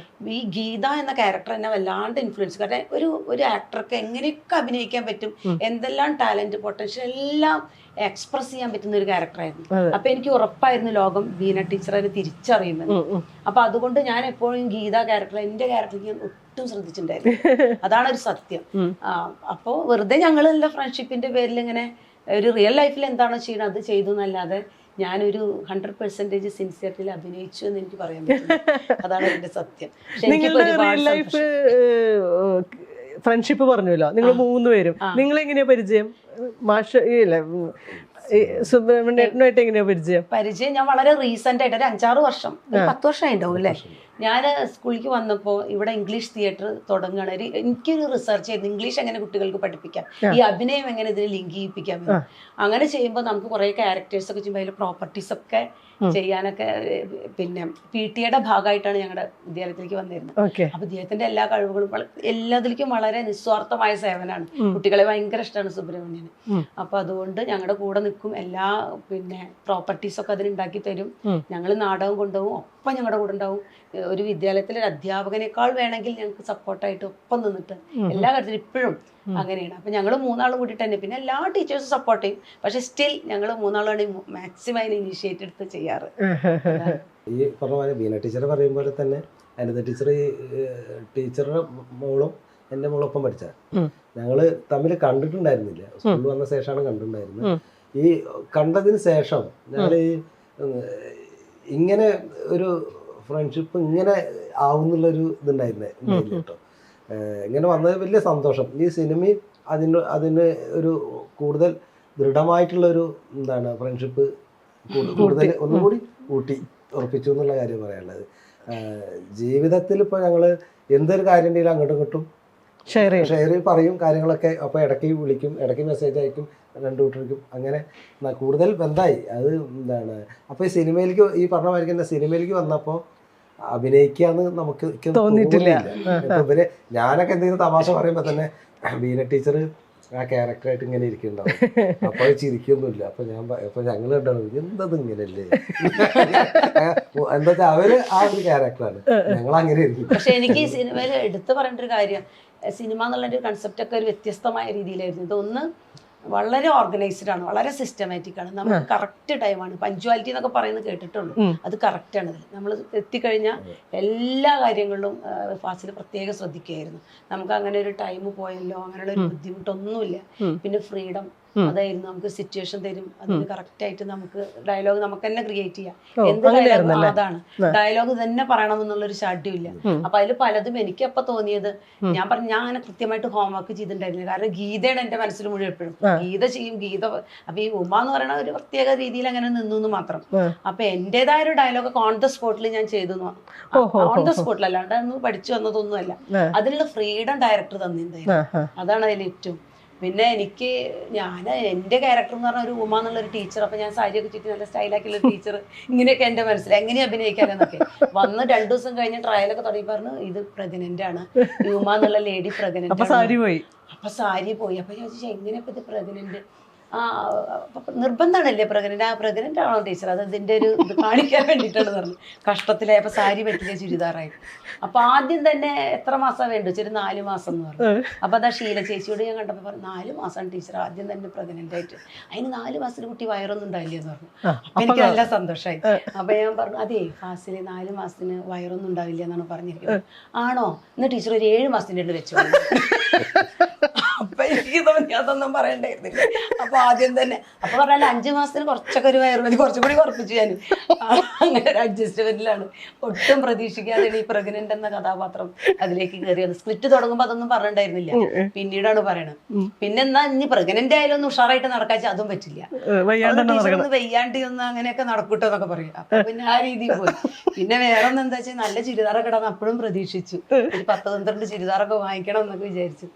ഈ ഗീത എന്ന ക്യാരക്ടർ എന്നെ വല്ലാണ്ട് ഇൻഫ്ലുവൻസ്. കാരണം ഒരു ആക്ടർക്ക് എങ്ങനെയൊക്കെ അഭിനയിക്കാൻ പറ്റും, എന്തെല്ലാം ടാലന്റ് പൊട്ടൻഷ്യൽ എല്ലാം എക്സ്പ്രസ് ചെയ്യാൻ പറ്റുന്ന ഒരു ക്യാരക്ടറായിരുന്നു. അപ്പൊ എനിക്ക് ഉറപ്പായിരുന്നു ലോകം ബീന ടീച്ചറെ തിരിച്ചറിയുമെന്ന്. അപ്പൊ അതുകൊണ്ട് ഞാൻ എപ്പോഴും ഗീത ക്യാരക്ടർ എൻ്റെ ക്യാരക്ടർക്ക് ഞാൻ ഒട്ടും ശ്രദ്ധിച്ചിട്ടുണ്ടായിരുന്നു. അതാണ് ഒരു സത്യം. അപ്പോൾ വെറുതെ ഞങ്ങളെല്ലാം ഫ്രണ്ട്ഷിപ്പിന്റെ പേരിൽ ഇങ്ങനെ ഒരു റിയൽ ലൈഫിൽ എന്താണോ ചെയ്യണത് അത് ചെയ്തു എന്നല്ലാതെ ഞാനൊരു 100% സിൻസിയറിറ്റിയിൽ അഭിനയിച്ചു എന്ന് എനിക്ക് പറയാൻ പറ്റും. അതാണ് എൻ്റെ സത്യം. ഫ്രണ്ട്ഷിപ്പ് പറഞ്ഞല്ലോ, നിങ്ങൾ 3 പേരും നിങ്ങൾ എങ്ങനെയാ പരിചയം? സുബ്രഹ്മണ്യേട്ടനുമായിട്ട് എങ്ങനെയാ പരിചയം? ഞാൻ വളരെ റീസെന്റ് ആയിട്ട് ഒരു 5-6 വർഷം 10 വർഷം ഉണ്ടാവും അല്ലേ. ഞാൻ സ്കൂളിലേക്ക് വന്നപ്പോൾ ഇവിടെ ഇംഗ്ലീഷ് തിയേറ്റർ തുടങ്ങുകയാണ്. എനിക്കൊരു റിസർച്ച് ചെയ്ത് ഇംഗ്ലീഷ് എങ്ങനെ കുട്ടികൾക്ക് പഠിപ്പിക്കാം, ഈ അഭിനയം എങ്ങനെ ഇതിനെ ലിങ്ക് ചെയ്യിപ്പിക്കാം. അങ്ങനെ ചെയ്യുമ്പോൾ നമുക്ക് കുറേ ക്യാരക്ടേഴ്സ് ഒക്കെ ചെയ്യുമ്പോൾ അതിൽ പ്രോപ്പർട്ടീസ് ഒക്കെ ചെയ്യാനൊക്കെ പിന്നെ PTA ഭാഗമായിട്ടാണ് ഞങ്ങളുടെ വിദ്യാലയത്തിലേക്ക് വന്നിരുന്നത്. അപ്പൊ അദ്ദേഹത്തിന്റെ എല്ലാ കഴിവുകളും എല്ലാത്തിലേക്കും വളരെ നിസ്വാർത്ഥമായ സേവനമാണ്. കുട്ടികളെ ഭയങ്കര ഇഷ്ടമാണ് സുബ്രഹ്മണ്യന്. അപ്പൊ അതുകൊണ്ട് ഞങ്ങളുടെ കൂടെ നിൽക്കും. എല്ലാ പിന്നെ പ്രോപ്പർട്ടീസ് ഒക്കെ അതിനുണ്ടാക്കി തരും. ഞങ്ങൾ നാടകം കൊണ്ടുപോകും, ഒപ്പം ഞങ്ങളുടെ കൂടെ ഉണ്ടാവും. ഒരു വിദ്യാലയത്തിലെ ഒരു അധ്യാപകനേക്കാൾ വേണമെങ്കിൽ ഞങ്ങൾക്ക് സപ്പോർട്ടായിട്ട് ഒപ്പം നിന്നിട്ട് എല്ലാ കാര്യത്തിലും ഇപ്പോഴും അങ്ങനെയാണ്. അപ്പൊ ഞങ്ങൾ 3 ആൾ കൂടിയിട്ട് തന്നെ, പിന്നെ എല്ലാ ടീച്ചേഴ്സും സപ്പോർട്ട് ചെയ്യും. പക്ഷെ സ്റ്റിൽ ഞങ്ങൾ 3 ആളാണ് മാക്സിമം അതിന് ഇനിഷ്യേറ്റ് എടുത്ത് ചെയ്യാറ്. ഈ പറഞ്ഞ പോലെ ബീന ടീച്ചർ പറയും പോലെ തന്നെ അനിത ടീച്ചർ, ടീച്ചറുടെ മോളും എൻ്റെ മോളൊപ്പം പഠിച്ച ഞങ്ങള് തമ്മിൽ കണ്ടിട്ടുണ്ടായിരുന്നില്ല. സ്കൂളിൽ വന്ന ശേഷമാണ് കണ്ടിട്ടുണ്ടായിരുന്നത്. ഈ കണ്ടതിന് ശേഷം ഞങ്ങൾ ഈ ഇങ്ങനെ ഒരു ഫ്രണ്ട്ഷിപ്പ് ഇങ്ങനെ ആവുന്നുള്ളൊരു ഇതുണ്ടായിരുന്നേ കേട്ടോ. ഇങ്ങനെ വന്നത് വലിയ സന്തോഷം. ഈ സിനിമയും അതിന് ഒരു കൂടുതൽ ദൃഢമായിട്ടുള്ളൊരു എന്താണ് ഫ്രണ്ട്ഷിപ്പ് കൂടുതൽ ഒന്നുകൂടി ഉറപ്പിച്ചു എന്നുള്ള കാര്യം പറയാനുള്ളത്. ജീവിതത്തിൽ ഇപ്പോൾ ഞങ്ങൾ എന്തൊരു കാര്യം ഉണ്ടെങ്കിലും അങ്ങോട്ടും ഇങ്ങോട്ടും ഷെയർ പറയും കാര്യങ്ങളൊക്കെ. അപ്പോൾ ഇടയ്ക്ക് വിളിക്കും, ഇടയ്ക്ക് മെസ്സേജ് അയക്കും, രണ്ടു കൂട്ടർക്കും അങ്ങനെ കൂടുതൽ ബന്ധമായി. അത് എന്താണ് അപ്പോൾ ഈ സിനിമയിലേക്ക് ഈ പറഞ്ഞ മാതിരി തന്നെ സിനിമയിലേക്ക് വന്നപ്പോൾ അഭിനയിക്കാന്ന് നമുക്ക് തോന്നിയിട്ടില്ല. ഇപ്പൊ ഇവര് ഞാനൊക്കെ എന്തെങ്കിലും തമാശ പറയുമ്പോ തന്നെ ബീന ടീച്ചർ ആ ക്യാരക്ടറായിട്ട് ഇങ്ങനെ ഇരിക്കുന്നുണ്ടാവും. അപ്പൊ ചിരിക്കൊന്നുമില്ല. അപ്പൊ ഞങ്ങൾ ഉണ്ടാവും എന്തത് ഇങ്ങനെയല്ലേ എന്താ വെച്ചാൽ അവര് ആ ഒരു ക്യാരക്ടറാണ്, ഞങ്ങൾ അങ്ങനെ ഇരിക്കും. പക്ഷെ എനിക്ക് ഈ സിനിമയിൽ എടുത്തു പറയേണ്ട ഒരു കാര്യം, സിനിമ എന്നുള്ള ഒരു കൺസെപ്റ്റ് ഒക്കെ ഒരു വ്യത്യസ്തമായ രീതിയിലായിരുന്നു. ഇതൊന്ന് വളരെ ഓർഗനൈസ്ഡ് ആണ്, വളരെ സിസ്റ്റമാറ്റിക് ആണ്. നമുക്ക് കറക്റ്റ് ടൈമാണ്. പഞ്ച്വാലിറ്റി എന്നൊക്കെ പറയുന്നത് കേട്ടിട്ടുള്ളൂ, അത് കറക്റ്റാണ്. നമ്മൾ എത്തിക്കഴിഞ്ഞാൽ എല്ലാ കാര്യങ്ങളിലും ഫാസിൽ പ്രത്യേകം ശ്രദ്ധിക്കുകയായിരുന്നു. നമുക്ക് അങ്ങനെ ഒരു ടൈം പോയല്ലോ അങ്ങനെയുള്ള ഒരു ബുദ്ധിമുട്ടൊന്നുമില്ല. പിന്നെ ഫ്രീഡം അതായിരുന്നു. നമുക്ക് സിറ്റുവേഷൻ തരും, അതിന് കറക്റ്റ് ആയിട്ട് നമുക്ക് ഡയലോഗ് നമുക്ക് തന്നെ ക്രിയേറ്റ് ചെയ്യാം. എന്ത് ഡയലോഗ് അതാണ് ഡയലോഗ് തന്നെ പറയണം എന്നുള്ളൊരു ഷാഡ്യൂല്ല. അപ്പൊ അതിൽ പലതും എനിക്ക് അപ്പൊ തോന്നിയത്, ഞാൻ അങ്ങനെ കൃത്യമായിട്ട് ഹോംവർക്ക് ചെയ്തിട്ടുണ്ടായിരുന്നില്ല. കാരണം ഗീതയാണ് എന്റെ മനസ്സിൽ മുഴുവൻ എപ്പോഴും. ഗീത ചെയ്യും, ഗീത. അപ്പൊ ഈ ഉമ്മ എന്ന് പറയുന്ന ഒരു പ്രത്യേക രീതിയിൽ അങ്ങനെ നിന്നു എന്ന് മാത്രം. അപ്പൊ എന്റേതായ ഒരു ഡയലോഗ് ഓൺ ദ സ്പോട്ടിൽ ഞാൻ ചെയ്തു. ഓൺ ദ സ്പോട്ടിൽ അല്ലാണ്ട് അന്ന് പഠിച്ചു വന്നതൊന്നുമല്ല. അതിനുള്ള ഫ്രീഡം ഡയറക്ടർ തന്നിട്ടുണ്ടായിരുന്നു. അതാണ് അതിൽ ഏറ്റവും. പിന്നെ എനിക്ക് എൻ്റെ ക്യാരക്ടർ എന്ന് പറഞ്ഞ ഒരു ഉമ എന്നുള്ളൊരു ടീച്ചർ. അപ്പം ഞാൻ സാരിയൊക്കെ ചുറ്റി നല്ല സ്റ്റൈലാക്കിയുള്ള ടീച്ചർ. ഇങ്ങനെയൊക്കെ എൻ്റെ മനസ്സിൽ എങ്ങനെ അഭിനയിക്കാനെന്നൊക്കെ വന്ന് 2 ദിവസം കഴിഞ്ഞ് ട്രയലൊക്കെ തുടങ്ങി പറഞ്ഞു ഇത് പ്രഗ്നന്റ് ആണ്, ഈ ഉമ എന്നുള്ള ലേഡി പ്രഗ്നന്റ്. അപ്പൊ സാരി പോയി. അപ്പൊ ഞാൻ ചോദിച്ചാൽ എങ്ങനെ ഇപ്പൊ ഇത് പ്രഗ്നന്റ്? നിർബന്ധമാണല്ലേ പ്രഗ്നന്റ്? പ്രഗ്നന്റ് ആണോ ടീച്ചർ? അത് ഇതിന്റെ ഒരു ഇത് കാണിക്കാൻ വേണ്ടിയിട്ടാണ് പറഞ്ഞു. കഷ്ടത്തിലായി. അപ്പൊ സാരി പറ്റില്ല, ചുരിദാറായി. അപ്പൊ ആദ്യം തന്നെ എത്ര മാസം വേണ്ടു? ഒരു 4 മാസം എന്ന് പറഞ്ഞു. അപ്പൊ അതാ ഷീല ചേച്ചിയോട് ഞാൻ കണ്ടപ്പോ പറഞ്ഞു 4 മാസമാണ് ടീച്ചർ ആദ്യം തന്നെ പ്രഗ്നന്റ് ആയിട്ട്. അതിന് 4 മാസത്തിന് കുട്ടി വയറൊന്നും ഉണ്ടായില്ല എന്ന് പറഞ്ഞു. അപ്പൊ എനിക്ക് നല്ല സന്തോഷമായി. അപ്പൊ ഞാൻ പറഞ്ഞു അതേ ഫാസില് 4 മാസത്തിന് വയറൊന്നും ഉണ്ടാവില്ല എന്നാണ് പറഞ്ഞിരിക്കുന്നത്. ആണോ? ഇന്ന് ടീച്ചർ ഒരു 7 മാസത്തിന്റെ ഉള്ളിൽ വെച്ചു. അപ്പൊ എനിക്ക് തോന്നി അതൊന്നും പറയണ്ടായിരുന്നില്ല. അപ്പൊ ആദ്യം തന്നെ അപ്പൊ പറഞ്ഞാൽ 5 മാസത്തിന് കുറച്ചൊക്കെ ഒരു വയറുമതി കുറച്ചും കൂടി കുറപ്പിച്ചു ഞാൻ. അങ്ങനെ ഒരു അഡ്ജസ്റ്റ്മെന്റിലാണ്. ഒട്ടും പ്രതീക്ഷിക്കാതെ ഈ പ്രഗ്നന്റ് എന്ന കഥാപാത്രം അതിലേക്ക് കയറിയത്. സ്ക്രിപ്റ്റ് തുടങ്ങുമ്പോ അതൊന്നും പറഞ്ഞിട്ടുണ്ടായിരുന്നില്ല, പിന്നീടാണ് പറയണത്. പിന്നെ എന്നാ ഇനി പ്രഗ്നന്റ് ആയാലും ഒന്ന് ഉഷാറായിട്ട് നടക്കാച്ച അതും പറ്റില്ല, ടീച്ചറൊന്ന് വെയ്യാണ്ടി ഒന്ന് അങ്ങനെയൊക്കെ നടക്കൂട്ടോ എന്നൊക്കെ പറയും. അപ്പൊ പിന്നെ ആ രീതിയിൽ പോയി. പിന്നെ വേറെ ഒന്ന് എന്താ വെച്ചാൽ നല്ല ചുരിദാറൊക്കെ ഇടാൻ അപ്പോഴും പ്രതീക്ഷിച്ചു. ഒരു 10-12 ചുരിദാറൊക്കെ വാങ്ങിക്കണം എന്നൊക്കെ വിചാരിച്ചു.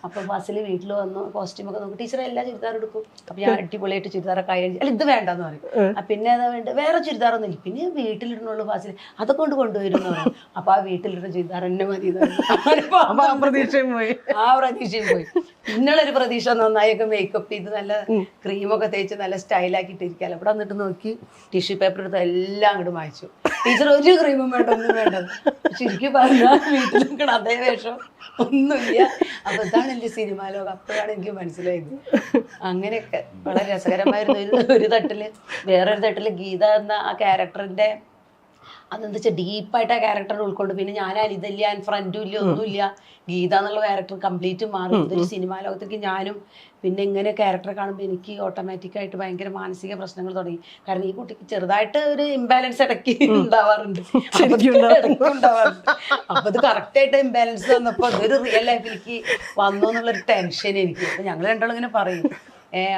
അപ്പൊ ബസ്സിൽ വീട്ടിൽ വന്നു കോസ്റ്റ്യൂമൊക്കെ നോക്കും. ടീച്ചർ എല്ലാ ചുരിദാർ എടുക്കും. അപ്പൊ ഞാൻ അടിപൊളിയായിട്ട് ചുരിദാറൊക്കെ അല്ല ഇത് വേണ്ടെന്ന് പറയും. പിന്നെ അതാ വേണ്ട വേറെ ചുരിദാറൊന്നും ഇല്ല, പിന്നെ വീട്ടിലിടണുള്ളൂ ബസ്സിൽ അതൊക്കെ കൊണ്ടുവരുമെന്ന് പറയും. അപ്പൊ ആ വീട്ടിലിടുന്ന ചുരിദാർ എന്നെ മതി. ആ പ്രതീക്ഷയും പോയി. പിന്നുള്ളൊരു പ്രതീക്ഷ നന്നായൊക്കെ മേക്കപ്പ് ചെയ്ത് നല്ല ക്രീമൊക്കെ തേച്ച് നല്ല സ്റ്റൈലാക്കിയിട്ട് ഇരിക്കാമല്ലോ. ഇവിടെ വന്നിട്ട് നോക്കി ടിഷ്യൂ പേപ്പർ എടുത്ത് എല്ലാം അങ്ങോട്ട് മായ്ച്ചു. ടീച്ചർ ഒരു ക്രീമും വേണ്ട, ഒന്നും വേണ്ടത്. ശരിക്കും പറഞ്ഞാൽ വീട്ടിൽ നിൽക്കണം അതേ വേഷം, ഒന്നുമില്ല. അപ്പൊ ഇതാണ് എന്റെ സിനിമാ ലോകം. അപ്പോഴാണ് എനിക്ക് മനസ്സിലായത്. അങ്ങനെയൊക്കെ വളരെ രസകരമായിരുന്നു. ഒരു തട്ടില് വേറൊരു തട്ടില് ഗീത എന്ന ആ ക്യാരക്ടറിന്റെ അതെന്താ വെച്ചാൽ ഡീപ്പായിട്ട് ആ ക്യാരക്ടർ ഉൾക്കൊണ്ട്. പിന്നെ ഞാൻ അനിതല്ല, ഫ്രണ്ടും ഇല്ല, ഒന്നുമില്ല. ഗീത എന്നുള്ള ക്യാരക്ടർ കംപ്ലീറ്റ് മാറി. ഇതൊരു സിനിമാ ലോകത്തേക്ക് ഞാനും പിന്നെ ഇങ്ങനെ ക്യാരക്ടറെ കാണുമ്പോൾ എനിക്ക് ഓട്ടോമാറ്റിക്കായിട്ട് ഭയങ്കര മാനസിക പ്രശ്നങ്ങൾ തുടങ്ങി. കാരണം ഈ കുട്ടിക്ക് ചെറുതായിട്ട് ഒരു ഇംബാലൻസ് ഇടയ്ക്ക് ഉണ്ടാവാറുണ്ട്. അപ്പൊ ഇത് കറക്റ്റായിട്ട് ഇംബാലൻസ് വന്നപ്പോൾ അതൊരു റിയൽ ലൈഫിലേക്ക് വന്നു എന്നുള്ളൊരു ടെൻഷൻ എനിക്ക്. അപ്പൊ ഞങ്ങൾ രണ്ടാളും ഇങ്ങനെ പറയും.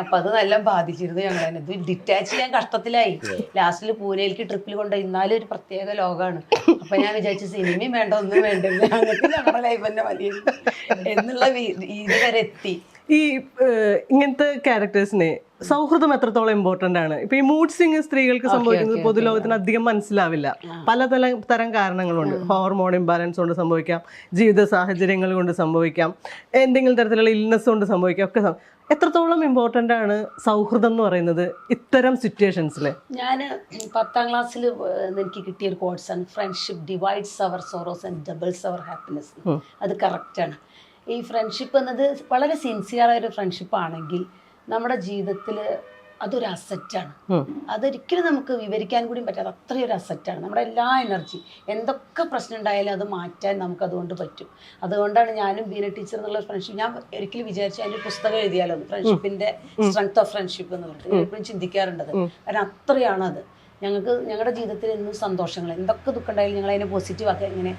അപ്പൊ അത് നല്ല ബാധിച്ചിരുന്നു ഞങ്ങളെ. ഇത് ഡിറ്റാച്ച് ചെയ്യാൻ കഷ്ടത്തിലായി. ലാസ്റ്റിൽ പൂനെയിലേക്ക് ട്രിപ്പിൽ കൊണ്ട് ഇന്നാലും ഒരു പ്രത്യേക ലോകമാണ്. അപ്പൊ ഞാൻ വിചാരിച്ചു സിനിമയും വേണ്ട, ഒന്നും വേണ്ടില്ല, ഞങ്ങൾക്ക് ഞങ്ങളുടെ ലൈഫ് തന്നെ മതി എന്നുള്ള രീതി വരെ എത്തി. ഈ ഇങ്ങനത്തെ ക്യാരക്ടേഴ്സിനെ സൗഹൃദം എത്രത്തോളം ഇമ്പോർട്ടന്റ് ആണ്? ഇപ്പൊ ഈ മൂഡ് സ്വിംഗ് സ്ത്രീകൾക്ക് സംഭവിക്കുന്നത് പൊതുലോകത്തിന് അധികം മനസ്സിലാവില്ല. പലതരം കാരണങ്ങളുണ്ട്. ഹോർമോൺ ഇംബാലൻസ് കൊണ്ട് സംഭവിക്കാം, ജീവിത സാഹചര്യങ്ങൾ കൊണ്ട് സംഭവിക്കാം, എന്തെങ്കിലും തരത്തിലുള്ള ഇൽനെസ് കൊണ്ട് സംഭവിക്കാം ഒക്കെ. എത്രത്തോളം ഇമ്പോർട്ടന്റ് ആണ് സൗഹൃദം എന്ന് പറയുന്നത് ഇത്തരം സിറ്റുവേഷൻസിൽ? ഞാൻ 10ാം ക്ലാസ്സിൽ എനിക്ക് കിട്ടിയ ഒരു കോഴ്സാണ് friendship divides our sorrows and doubles our happiness. അത് കറക്റ്റാണ്. ഈ ഫ്രണ്ട്ഷിപ്പ് എന്നത് വളരെ സിൻസിയറായൊരു ഫ്രണ്ട്ഷിപ്പ് ആണെങ്കിൽ നമ്മുടെ ജീവിതത്തിൽ അതൊരു അസറ്റാണ്. അതൊരിക്കലും നമുക്ക് വിവരിക്കാൻ കൂടി പറ്റാതെ അത്രയൊരു അസറ്റാണ്. നമ്മുടെ എല്ലാ എനർജി എന്തൊക്കെ പ്രശ്നം ഉണ്ടായാലും അത് മാറ്റാൻ നമുക്ക് അതുകൊണ്ട് പറ്റും. അതുകൊണ്ടാണ് ഞാനും ബീന ടീച്ചർ എന്നുള്ള ഫ്രണ്ട്ഷിപ്പ് ഞാൻ ഒരിക്കലും വിചാരിച്ചു അതിൻ്റെ പുസ്തകം എഴുതിയാലോ ഫ്രണ്ട്ഷിപ്പിന്റെ സ്ട്രെങ്ത് ഓഫ് ഫ്രണ്ട്ഷിപ്പ് എന്ന് പറഞ്ഞിട്ട് ഞാൻ എപ്പോഴും ചിന്തിക്കാറുണ്ടത്. കാരണം അത്രയാണത്. ഞങ്ങളുടെ ജീവിതത്തിൽ എന്നും സന്തോഷങ്ങൾ, എന്തൊക്കെ ദുഃഖം ഉണ്ടായാലും ഞങ്ങൾ അതിനെ പോസിറ്റീവ് ആക്കുക. ഇങ്ങനെ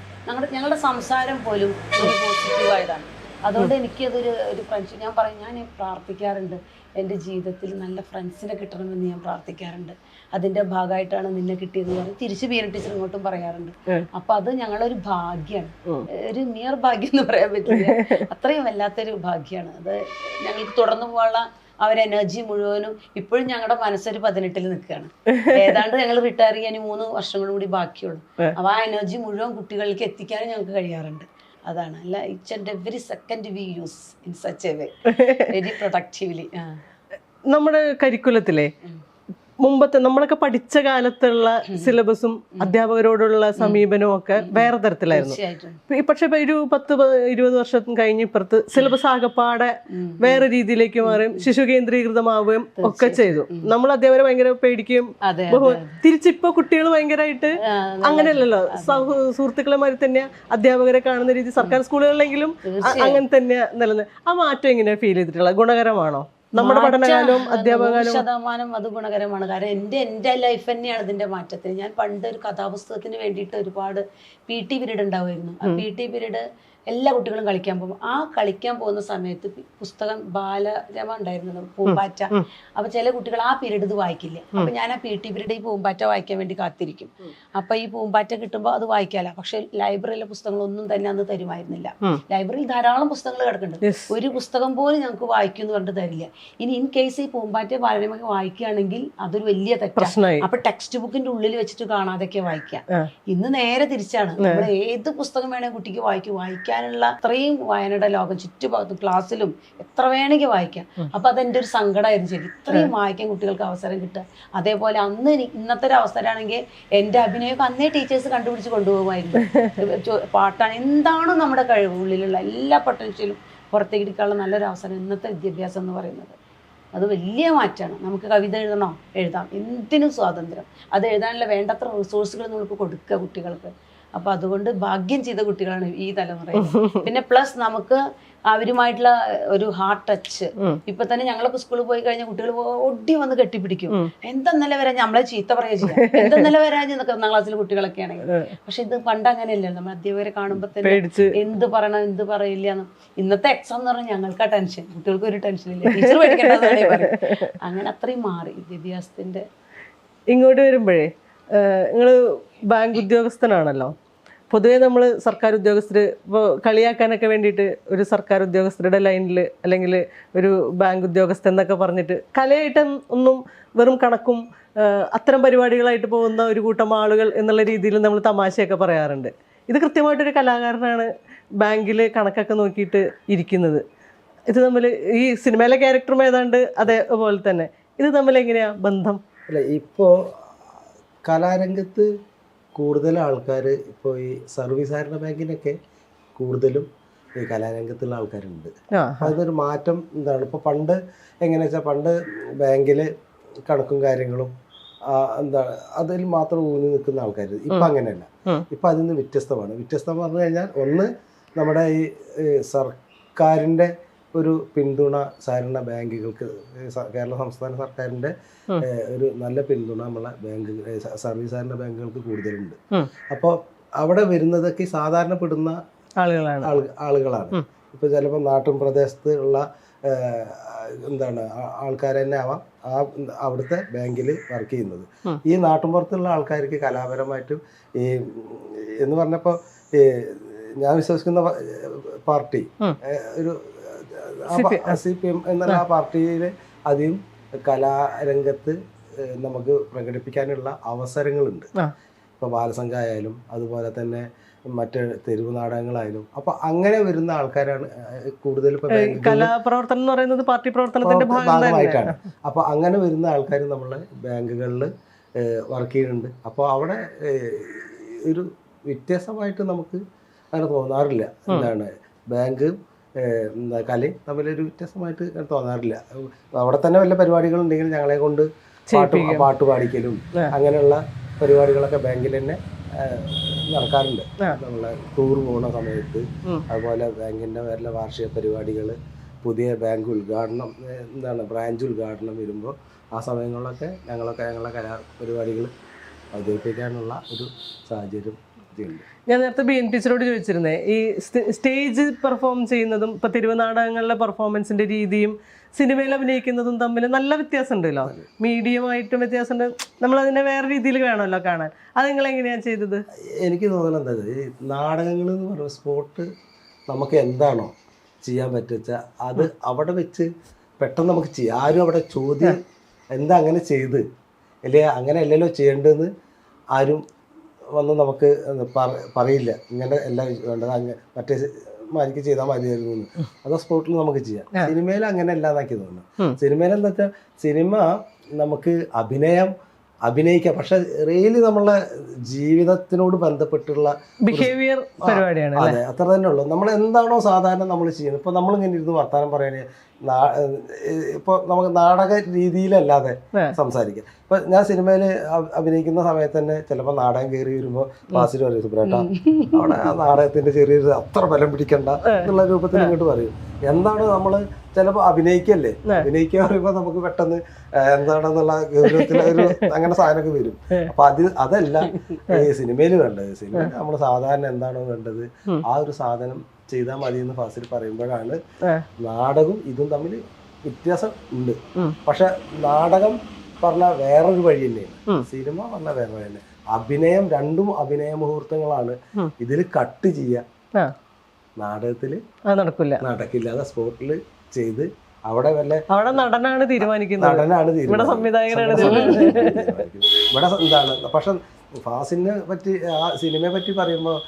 ഞങ്ങളുടെ സംസാരം പോലും ഒരു പോസിറ്റീവായതാണ്. അതുകൊണ്ട് എനിക്കതൊരു ഫ്രണ്ട്ഷിപ്പ്, ഞാൻ പ്രാർത്ഥിക്കാറുണ്ട് എൻ്റെ ജീവിതത്തിൽ നല്ല ഫ്രണ്ട്സിനെ കിട്ടണമെന്ന് ഞാൻ പ്രാർത്ഥിക്കാറുണ്ട്. അതിൻ്റെ ഭാഗമായിട്ടാണ് നിന്നെ കിട്ടിയതെന്ന് പറഞ്ഞ് തിരിച്ച് ബീന ടീച്ചർ ഇങ്ങോട്ടും പറയാറുണ്ട്. അപ്പം അത് ഞങ്ങളൊരു ഭാഗ്യമാണ്, ഒരു നിയർ ഭാഗ്യം എന്ന് പറയാൻ പറ്റില്ല, അത്രയും വല്ലാത്തൊരു ഭാഗ്യമാണ് അത്. ഞങ്ങൾക്ക് തുടർന്ന് പോകാനുള്ള എനർജി മുഴുവനും ഇപ്പോഴും ഞങ്ങളുടെ മനസ്സൊരു 18-ൽ നിൽക്കുകയാണ്. ഏതാണ്ട് ഞങ്ങൾ റിട്ടയർ ചെയ്യാൻ 3 വർഷങ്ങളും കൂടി ബാക്കിയുള്ളൂ. അപ്പോൾ ആ എനർജി മുഴുവൻ കുട്ടികളിലേക്ക് എത്തിക്കാനും ഞങ്ങൾക്ക് കഴിയാറുണ്ട്. അതാണ് അല്ല, each and every second we use in such a way, very productively. നമ്മുടെ കരിക്കുലത്തിലെ മുമ്പത്തെ നമ്മളൊക്കെ പഠിച്ച കാലത്തുള്ള സിലബസും അധ്യാപകരോടുള്ള സമീപനവും ഒക്കെ വേറെ തരത്തിലായിരുന്നു. പക്ഷെ ഇപ്പൊ ഒരു 10-20 വർഷം കഴിഞ്ഞ് ഇപ്പുറത്ത് സിലബസ് ആകെപ്പാടെ വേറെ രീതിയിലേക്ക് മാറുകയും ശിശു കേന്ദ്രീകൃതമാവുകയും ഒക്കെ ചെയ്തു. നമ്മൾ അധ്യാപകരെ ഭയങ്കര പേടിക്കുകയും തിരിച്ചിപ്പോ കുട്ടികൾ ഭയങ്കരമായിട്ട് അങ്ങനെയല്ലല്ലോ, സുഹൃത്തുക്കളെ മാതിരി തന്നെ അധ്യാപകരെ കാണുന്ന രീതി സർക്കാർ സ്കൂളുകളിലെങ്കിലും അങ്ങനെ തന്നെ നിലനിന്ന്. ആ മാറ്റം എങ്ങനെയാ ഫീൽ ചെയ്തിട്ടുള്ളത്? ഗുണകരമാണോ? നമ്മുടെ പഠനകാലവും അധ്യാപകകാലവും 100% അത് ഗുണകരമാണ്. കാരണം എൻ്റെ ലൈഫ് തന്നെയാണ് ഇതിൻ്റെ മാറ്റത്തിന്. ഞാൻ പണ്ട് ഒരു കഥാപുസ്തകത്തിന് വേണ്ടിയിട്ട് ഒരുപാട് PT പീരീഡ് ഉണ്ടാവുമായിരുന്നു. ആ PT പീരീഡ് എല്ലാ കുട്ടികളും കളിക്കാൻ പോകും. ആ കളിക്കാൻ പോകുന്ന സമയത്ത് പുസ്തകം ബാലരമ ഉണ്ടായിരുന്നത്, പൂമ്പാറ്റ. അപ്പൊ ചില കുട്ടികൾ ആ പീരീഡ് ഇത് വായിക്കില്ല. അപ്പൊ ഞാൻ ആ PT പീരീഡ് ഈ പൂമ്പാറ്റ വായിക്കാൻ വേണ്ടി കാത്തിരിക്കും. അപ്പൊ ഈ പൂമ്പാറ്റ കിട്ടുമ്പോൾ അത് വായിക്കാല. പക്ഷെ ലൈബ്രറിയിലെ പുസ്തകങ്ങളൊന്നും തന്നെ അന്ന് തരുമായിരുന്നില്ല. ലൈബ്രറിയിൽ ധാരാളം പുസ്തകങ്ങൾ കിടക്കുന്നുണ്ട്, ഒരു പുസ്തകം പോലും ഞങ്ങൾക്ക് വായിക്കും എന്ന് പറഞ്ഞിട്ട് തരില്ല. ഇനി ഇൻ കേസ് ഈ പൂമ്പാറ്റ ബാലരമൊക്കെ വായിക്കുകയാണെങ്കിൽ അതൊരു വലിയ തെറ്റാണ്. അപ്പൊ ടെക്സ്റ്റ് ബുക്കിന്റെ ഉള്ളിൽ വെച്ചിട്ട് കാണാതൊക്കെ വായിക്കാം. ഇന്ന് നേരെ തിരിച്ചാണ്. നമ്മൾ ഏത് പുസ്തകം വേണമെങ്കിൽ കുട്ടിക്ക് വായിക്കാനുള്ള അത്രയും വായനയുടെ ലോകം ചുറ്റുഭാഗത്തും ക്ലാസ്സിലും എത്ര വേണമെങ്കിൽ വായിക്കാം. അപ്പൊ അതെന്റെ ഒരു സങ്കടമായിരുന്നു. ശരി, ഇത്രയും വായിക്കാൻ കുട്ടികൾക്ക് അവസരം കിട്ടുക. അതേപോലെ അന്ന് ഇന്നത്തെ ഒരു അവസരമാണെങ്കിൽ എൻ്റെ അഭിനയമൊക്കെ അന്നേ ടീച്ചേഴ്സ് കണ്ടുപിടിച്ച് കൊണ്ടുപോകുമായിരുന്നു. പാട്ടാണ്, എന്താണോ നമ്മുടെ കഴിവ്, ഉള്ളിലുള്ള എല്ലാ പൊട്ടൻഷ്യലും പുറത്തേക്ക് എടുക്കാനുള്ള നല്ലൊരു അവസരം ഇന്നത്തെ വിദ്യാഭ്യാസം എന്ന് പറയുന്നത്. അത് വലിയ മാറ്റമാണ്. നമുക്ക് കവിത എഴുതണോ എഴുതാം, എന്തിനും സ്വാതന്ത്ര്യം. അത് എഴുതാനുള്ള വേണ്ടത്ര റിസോഴ്സുകൾ നമുക്ക് കൊടുക്കുക കുട്ടികൾക്ക്. അപ്പൊ അതുകൊണ്ട് ഭാഗ്യം ചെയ്ത കുട്ടികളാണ് ഈ തലമുറയിൽ. പിന്നെ പ്ലസ് നമുക്ക് അവരുമായിട്ടുള്ള ഒരു ഹാർട്ട് ടച്ച്. ഇപ്പൊ തന്നെ ഞങ്ങളൊക്കെ സ്കൂളിൽ പോയി കഴിഞ്ഞാൽ കുട്ടികൾ ഒടി വന്ന് കെട്ടിപ്പിടിക്കും. എന്തെന്നല്ല വരാൻ, നമ്മളെ ചീത്ത പറയുക ചെയ്യാം, എന്തെന്നല്ല വരാൻ എന്നൊക്കെ 1ാം ക്ലാസ്സിലെ കുട്ടികളൊക്കെ ആണെങ്കിൽ. പക്ഷെ ഇത് പണ്ട് അങ്ങനെയല്ല. നമ്മൾ അധ്യാപകരെ കാണുമ്പോ തന്നെ എന്ത് പറയണം എന്ത് പറയില്ല എന്ന്. ഇന്നത്തെ എക്സാം എന്ന് പറഞ്ഞാൽ ഞങ്ങൾക്ക് ആ ടെൻഷൻ, കുട്ടികൾക്ക് ഒരു ടെൻഷൻ ഇല്ല, ടീച്ചർ പഠിക്കേണ്ടതെന്നേ പറയും. അങ്ങനെ അത്രയും മാറി വിദ്യാഭ്യാസത്തിന്റെ. ഇങ്ങോട്ട് വരുമ്പോഴേ നിങ്ങൾ ബാങ്ക് ഉദ്യോഗസ്ഥനാണല്ലോ. പൊതുവേ നമ്മൾ സർക്കാർ ഉദ്യോഗസ്ഥർ ഇപ്പോൾ കളിയാക്കാനൊക്കെ വേണ്ടിയിട്ട് ഒരു സർക്കാർ ഉദ്യോഗസ്ഥരുടെ ലൈനിൽ അല്ലെങ്കിൽ ഒരു ബാങ്ക് ഉദ്യോഗസ്ഥൻ എന്നൊക്കെ പറഞ്ഞിട്ട് കലയായിട്ട് ഒന്നും വെറും കണക്കും അത്തരം പരിപാടികളായിട്ട് പോകുന്ന ഒരു കൂട്ടം ആളുകൾ എന്നുള്ള രീതിയിൽ നമ്മൾ തമാശയൊക്കെ പറയാറുണ്ട്. ഇത് കൃത്യമായിട്ടൊരു കലാകാരനാണ് ബാങ്കിൽ കണക്കൊക്കെ നോക്കിയിട്ട് ഇരിക്കുന്നത്. ഇത് തമ്മിൽ ഈ സിനിമയിലെ ക്യാരക്ടറും ഏതാണ്ട് അതേപോലെ തന്നെ. ഇത് തമ്മിൽ എങ്ങനെയാ ബന്ധം? അല്ല, ഇപ്പോൾ കലാരംഗത്ത് കൂടുതൽ ആൾക്കാർ ഇപ്പോൾ ഈ സർവീസ് സഹകരണ ബാങ്കിനൊക്കെ കൂടുതലും ഈ കലാരംഗത്തുള്ള ആൾക്കാരുണ്ട്. അതൊരു മാറ്റം എന്താണ്, ഇപ്പോൾ പണ്ട് എങ്ങനെയാ വെച്ചാൽ പണ്ട് ബാങ്കിൽ കണക്കും കാര്യങ്ങളും എന്താ അതിൽ മാത്രം ഊന്നി നിൽക്കുന്ന ആൾക്കാർ. ഇപ്പം അങ്ങനെയല്ല. ഇപ്പം അതിൽ നിന്ന് വ്യത്യസ്തം പറഞ്ഞു കഴിഞ്ഞാൽ, ഒന്ന് നമ്മുടെ ഈ സർക്കാരിൻ്റെ ഒരു പിന്തുണ സഹകരണ ബാങ്കുകൾക്ക്, കേരള സംസ്ഥാന സർക്കാരിൻ്റെ ഒരു നല്ല പിന്തുണ നമ്മളെ ബാങ്ക് സർവീസ് സഹകരണ ബാങ്കുകൾക്ക് കൂടുതലുണ്ട്. അപ്പോൾ അവിടെ വരുന്നതൊക്കെ സാധാരണപ്പെടുന്ന ആളുകളാണ്. ഇപ്പോൾ ചിലപ്പോൾ നാട്ടിൻ പ്രദേശത്ത് ഉള്ള എന്താണ് ആൾക്കാർ തന്നെ ആവാം അവിടുത്തെ ബാങ്കിൽ വർക്ക് ചെയ്യുന്നത്. ഈ നാട്ടിൻപുറത്തുള്ള ആൾക്കാർക്ക് കലാപരമായിട്ടും ഈ എന്ന് പറഞ്ഞപ്പോൾ ഞാൻ വിശ്വസിക്കുന്ന പാർട്ടി ഒരു CPM എന്നുള്ള ആ പാർട്ടിയിൽ അധികം കലാരംഗത്ത് നമുക്ക് പ്രകടിപ്പിക്കാനുള്ള അവസരങ്ങളുണ്ട്. ഇപ്പോൾ ബാലസംഘമായാലും അതുപോലെ തന്നെ മറ്റ് തെരുവ് നാടകങ്ങളായാലും. അപ്പോൾ അങ്ങനെ വരുന്ന ആൾക്കാരാണ് കൂടുതൽ. കലാപ്രവർത്തനം എന്ന് പറയുന്നത് പാർട്ടി പ്രവർത്തനത്തിന്റെ ഭാഗമായിട്ടാണ്. അപ്പോൾ അങ്ങനെ വരുന്ന ആൾക്കാർ നമ്മളെ ബാങ്കുകളിൽ വർക്ക് ചെയ്യുന്നുണ്ട്. അപ്പോൾ അവിടെ ഒരു വ്യത്യാസമായിട്ട് നമുക്ക് അങ്ങനെ തോന്നാറില്ല. എന്താണ് ബാങ്ക് കലയും തമ്മിലൊരു വ്യത്യാസമായിട്ട് തോന്നാറില്ല. അവിടെ തന്നെ വല്ല പരിപാടികളുണ്ടെങ്കിൽ ഞങ്ങളെ കൊണ്ട് പാട്ട് പാടിക്കലും അങ്ങനെയുള്ള പരിപാടികളൊക്കെ ബാങ്കിൽ തന്നെ നടക്കാറുണ്ട്. നമ്മളെ ടൂർ പോകുന്ന സമയത്ത്, അതുപോലെ ബാങ്കിൻ്റെ വല്ല വാർഷിക പരിപാടികൾ, പുതിയ ബാങ്ക് ഉദ്ഘാടനം, എന്താണ് ബ്രാഞ്ച് ഉദ്ഘാടനം വരുമ്പോൾ ആ സമയങ്ങളിലൊക്കെ ഞങ്ങളെ കലാപരിപാടികൾ അവതരിപ്പിക്കാനുള്ള ഒരു സാഹചര്യം ഉണ്ട്. ഞാൻ നേരത്തെ ബിഎൻ ടീച്ചറോട് ചോദിച്ചിരുന്നേ, ഈ സ്റ്റേജ് പെർഫോം ചെയ്യുന്നതും ഇപ്പൊ തിരുവനാടകങ്ങളിലെ പെർഫോമൻസിന്റെ രീതിയും സിനിമയിൽ അഭിനയിക്കുന്നതും തമ്മിൽ നല്ല വ്യത്യാസം ഉണ്ടല്ലോ. മീഡിയമായിട്ടും വ്യത്യാസമുണ്ട്. നമ്മളതിനെ വേറെ രീതിയിൽ വേണമല്ലോ കാണാൻ. അത് നിങ്ങൾ എങ്ങനെയാണ് ചെയ്തത്? എനിക്ക് തോന്നുന്നത് എന്താ, ഈ നാടകങ്ങൾ എന്ന് പറയുന്ന സ്പോട്ട് നമുക്ക് എന്താണോ ചെയ്യാൻ പറ്റുക അത് അവിടെ വെച്ച് പെട്ടെന്ന് നമുക്ക് ചെയ്യാം. ആരും അവിടെ ചോദ്യം എന്താ അങ്ങനെ ചെയ്ത് അല്ലെങ്കിൽ അങ്ങനെ അല്ലല്ലോ ചെയ്യേണ്ടതെന്ന് ആരും വന്ന് നമുക്ക് പറയില്ല. ഇങ്ങനെ എല്ലാം വേണ്ടത് മറ്റേ മാതിരിക്ക് ചെയ്താൽ മതിയായിരുന്നു എന്ന്. അത് സ്പോട്ടിൽ നമുക്ക് ചെയ്യാം. സിനിമയിൽ അങ്ങനെ അല്ലാതാക്കി തോന്നുന്നു. സിനിമയിൽ എന്താ വെച്ചാൽ സിനിമ നമുക്ക് അഭിനയിക്കാം, പക്ഷെ റിയലി നമ്മളെ ജീവിതത്തിനോട് ബന്ധപ്പെട്ടുള്ള ബിഹേവിയർ പരിപാടിയാണ്. അതെ, അത്ര തന്നെ ഉള്ളൂ. നമ്മൾ എന്താണോ സാധാരണ നമ്മൾ ചെയ്യുന്നത്. ഇപ്പൊ നമ്മളിങ്ങനെ ഇരുന്ന് വർത്താനം പറയണേ ഇപ്പൊ നമുക്ക് നാടക രീതിയിലല്ലാതെ സംസാരിക്കാം. ഇപ്പൊ ഞാൻ സിനിമയിൽ അഭിനയിക്കുന്ന സമയത്ത് തന്നെ ചിലപ്പോൾ നാടകം കയറി വരുമ്പോൾ ഫാസിൽ പറയും, സുബ്രേട്ടാ അവിടെ ആ നാടകത്തിന്റെ ചെറിയൊരു അത്ര ബലം പിടിക്കണ്ട എന്നുള്ള രൂപത്തിൽ ഇങ്ങോട്ട് പറയും. എന്താണ് നമ്മള് ചിലപ്പോൾ അഭിനയിക്കുക പറയുമ്പോൾ നമുക്ക് പെട്ടെന്ന് എന്താണെന്നുള്ള ഗൗരവത്തിൽ ഒരു അങ്ങനെ സാധനമൊക്കെ വരും. അപ്പൊ അതല്ല ഈ സിനിമയിൽ വേണ്ടത്. സിനിമയിൽ നമ്മൾ സാധാരണ എന്താണോ വേണ്ടത് ആ ഒരു സാധനം ചെയ്താൽ മതി എന്ന് ഫാസിൽ പറയുമ്പോഴാണ് നാടകവും ഇതും തമ്മിൽ വ്യത്യാസം ഉണ്ട്. പക്ഷെ നാടകം പറഞ്ഞാൽ വേറൊരു വഴി തന്നെയാണ്, സിനിമ പറഞ്ഞാൽ വേറെ വഴി തന്നെ. അഭിനയം രണ്ടും അഭിനയ മുഹൂർത്തങ്ങളാണ്. ഇതിൽ കട്ട് ചെയ്യുക നാടകത്തില് നടക്കില്ല. അത് സ്പോട്ടിൽ ചെയ്ത് അവിടെ നടനാണ് തീരുമാനിക്കുന്നത്. ഇവിടെ എന്താണ് പക്ഷെ ഫാസിലിനെ പറ്റി ആ സിനിമയെ പറ്റി പറയുമ്പോൾ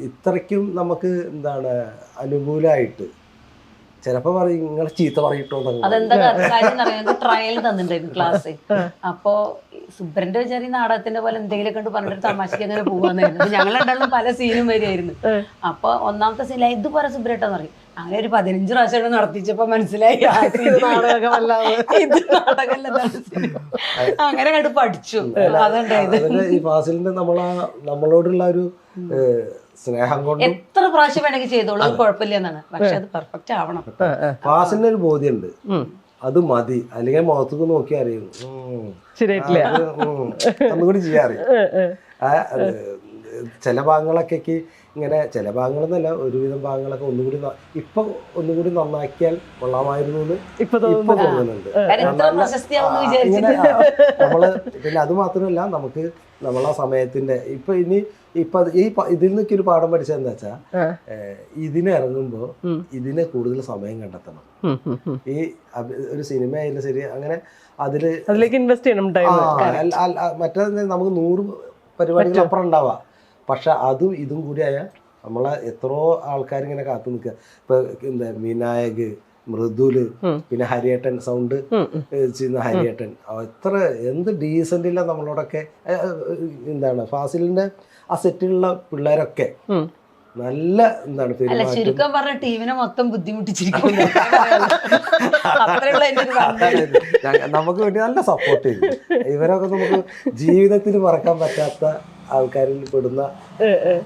ഇത്രയ്ക്കും നമുക്ക് എന്താണ് അനുകൂലമായിട്ട് ചിലപ്പോ പറയും നിങ്ങളെ ചീത്ത പറയിട്ടോ. അതെന്താ കാര്യം ട്രയൽ തന്നിട്ടുണ്ടായിരുന്നു ക്ലാസ്. അപ്പോ സുബ്രന്റെ വിചാരി നാടകത്തിന്റെ പോലെ എന്തെങ്കിലും കണ്ട് പറഞ്ഞിട്ട് തമാശക്ക് അങ്ങനെ പോവാന്നായിരുന്നു. ഞങ്ങൾ രണ്ടാളും പല സീനും വരികയായിരുന്നു. അപ്പൊ ഒന്നാമത്തെ സീൻ ഇതുപോലെ സുബ്രേട്ടാന്ന് പറയും. അങ്ങനെ ഒരു 15 പ്രാവശ്യം നടത്തിച്ചപ്പോ മനസ്സിലായി ഇത് നാടകമല്ല, അങ്ങനെ കണ്ട് പഠിച്ചു. അതുണ്ടായത് ഈ ഫാസിലിന്റെ നമ്മളോടുള്ള ഒരു സ്നേഹം കൊണ്ട് എത്ര പ്രാവശ്യം വേണമെങ്കിൽ ചെയ്തോളൂ, കുഴപ്പമില്ല എന്നാണ്. പക്ഷെ അത് പെർഫെക്റ്റ് ആവണം. ഫാസിലിന് ഒരു ബോധ്യമുണ്ട്, അത് മതി. അല്ലെങ്കിൽ മുഖത്തേക്ക് നോക്കി അറിയും ഒന്നുകൂടി ചെയ്യാറിയും. ചില ഭാഗങ്ങളൊക്കെ ഇങ്ങനെ, ചില ഭാഗങ്ങളെന്നല്ല ഒരുവിധം ഭാഗങ്ങളൊക്കെ ഒന്നുകൂടി നന്നാക്കിയാൽ കൊള്ളാമായിരുന്നു എന്ന് ഇപ്പൊ തോന്നുന്നുണ്ട്. നമ്മള് പിന്നെ അത് മാത്രമല്ല, നമുക്ക് നമ്മളെ സമയത്തിന്റെ ഇതിൽ നിന്നൊക്കെ ഒരു പാഠം പഠിച്ചത് എന്താ വെച്ചാ, ഇതിനിറങ്ങുമ്പോ ഇതിന് കൂടുതൽ സമയം കണ്ടെത്തണം. ഈ ഒരു സിനിമ ആയാലും ശരി, അങ്ങനെ അതിലേക്ക് ഇൻവെസ്റ്റ് ചെയ്യണം. മറ്റേ നമുക്ക് 100 പരിപാടികൾ അപ്പുറം ഉണ്ടാവാം. പക്ഷെ അതും ഇതും കൂടി ആയാൽ നമ്മളെ എത്രയോ ആൾക്കാരിങ്ങനെ കാത്തു നിൽക്കുക. ഇപ്പൊ എന്താ വിനായക്, മൃദുല്, പിന്നെ ഹരിയേട്ടൻ, സൗണ്ട് ചെയ്യുന്ന ഹരിയേട്ടൻ, എന്ത് ഡീസന്റില്ല നമ്മളോടൊക്കെ. എന്താണ് ഫാസിലിന്റെ ആ സെറ്റിലുള്ള പിള്ളേരൊക്കെ നല്ല എന്താണ് ചുരുക്കം പറഞ്ഞ ടീമിനെ മൊത്തം ബുദ്ധിമുട്ടിച്ചിരിക്കും. നമുക്ക് വേണ്ടി നല്ല സപ്പോർട്ട് ചെയ്തു. ഇവരൊക്കെ നമുക്ക് ജീവിതത്തിൽ മറക്കാൻ പറ്റാത്ത ആൾക്കാരിൽ പെടുന്ന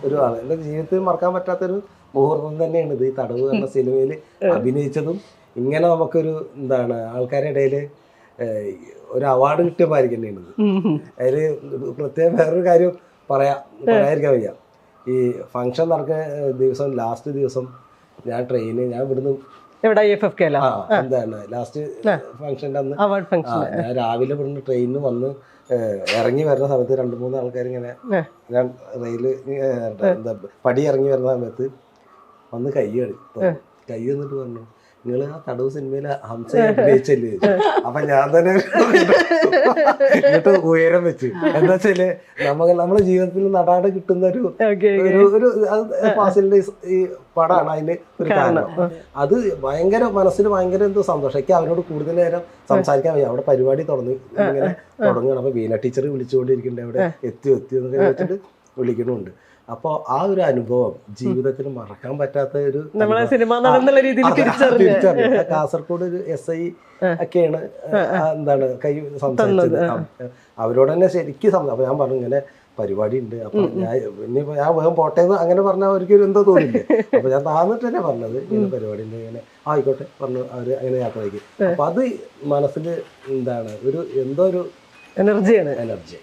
ഒരു ആള്. എന്റെ ജീവിതത്തിൽ മറക്കാൻ പറ്റാത്തൊരു മുഹൂർത്തം തന്നെയാണ് ഇത്. ഈ തടവ് എന്ന സിനിമയിൽ അഭിനയിച്ചതും ഇങ്ങനെ നമുക്കൊരു എന്താണ് ആൾക്കാരുടെ ഇടയിൽ ഒരു അവാർഡ് കിട്ടിയ മാതിരിക്കന്നെയാണ് ഇത്. അതിൽ പ്രത്യേകം വേറൊരു കാര്യം പറയാതിരിക്കാൻ വയ്യ. ഈ ഫംഗ്ഷൻ നടക്കുന്ന ദിവസം, ലാസ്റ്റ് ദിവസം ഞാൻ ഇവിടുന്ന് എന്താണ് ലാസ്റ്റ് ഫംഗ്ഷൻ്റെ അന്ന് ഞാൻ രാവിലെ ഇവിടുന്ന് ട്രെയിനിന് വന്ന് ഇറങ്ങി വരുന്ന സമയത്ത് 2-3 ആൾക്കാർ ഇങ്ങനെ, ഞാൻ എന്താ പടി ഇറങ്ങി വരുന്ന സമയത്ത് വന്ന് കൈ എന്നിട്ട് പറഞ്ഞു, നിങ്ങൾ ആ തടവ് സിനിമയിലെ ഹംസ അഭിനയിച്ചല്ലേ? അപ്പൊ ഞാൻ തന്നെ എന്നിട്ട് ഉയരം വെച്ച്. എന്താ വെച്ചാല് നമ്മളെ ജീവിതത്തിൽ നടാട് കിട്ടുന്ന ഒരു ഫാസിലിന്റെ ഈ പടമാണ് അതിന് ഒരു കാരണം. അത് മനസ്സിൽ ഭയങ്കര എന്തോ സന്തോഷം. എനിക്ക് അവനോട് കൂടുതൽ നേരം സംസാരിക്കാൻ വയ്യ. അവിടെ പരിപാടി ഇങ്ങനെ തുടങ്ങണം. അപ്പൊ വീണ ടീച്ചർ വിളിച്ചുകൊണ്ടിരിക്കുന്നുണ്ട്, അവിടെ എത്തി എന്നൊക്കെ വെച്ചിട്ട് വിളിക്കണമുണ്ട്. അപ്പോൾ ആ ഒരു അനുഭവം ജീവിതത്തിൽ മറക്കാൻ പറ്റാത്ത ഒരു തിരിച്ചറിഞ്ഞു. കാസർഗോഡ് ഒരു SI ഒക്കെയാണ് എന്താണ് സംസാരിച്ചത്. അവരോട് തന്നെ ശരിക്കും അപ്പൊ ഞാൻ പറഞ്ഞു ഇങ്ങനെ പരിപാടി ഉണ്ട്, അപ്പൊ ഞാൻ വേഗം പോട്ടേന്ന് അങ്ങനെ പറഞ്ഞാൽ അവർക്ക് എന്തോ തോന്നില്ലേ. അപ്പൊ ഞാൻ താന്നിട്ട് തന്നെ പറഞ്ഞത് ഇങ്ങനെ പരിപാടി ഉണ്ട്, ഇങ്ങനെ ആയിക്കോട്ടെ പറഞ്ഞു. അവര് അങ്ങനെ യാത്രയ്ക്ക്. അപ്പൊ അത് മനസ്സിൽ എന്താണ് എന്തോ ഒരു എനർജി.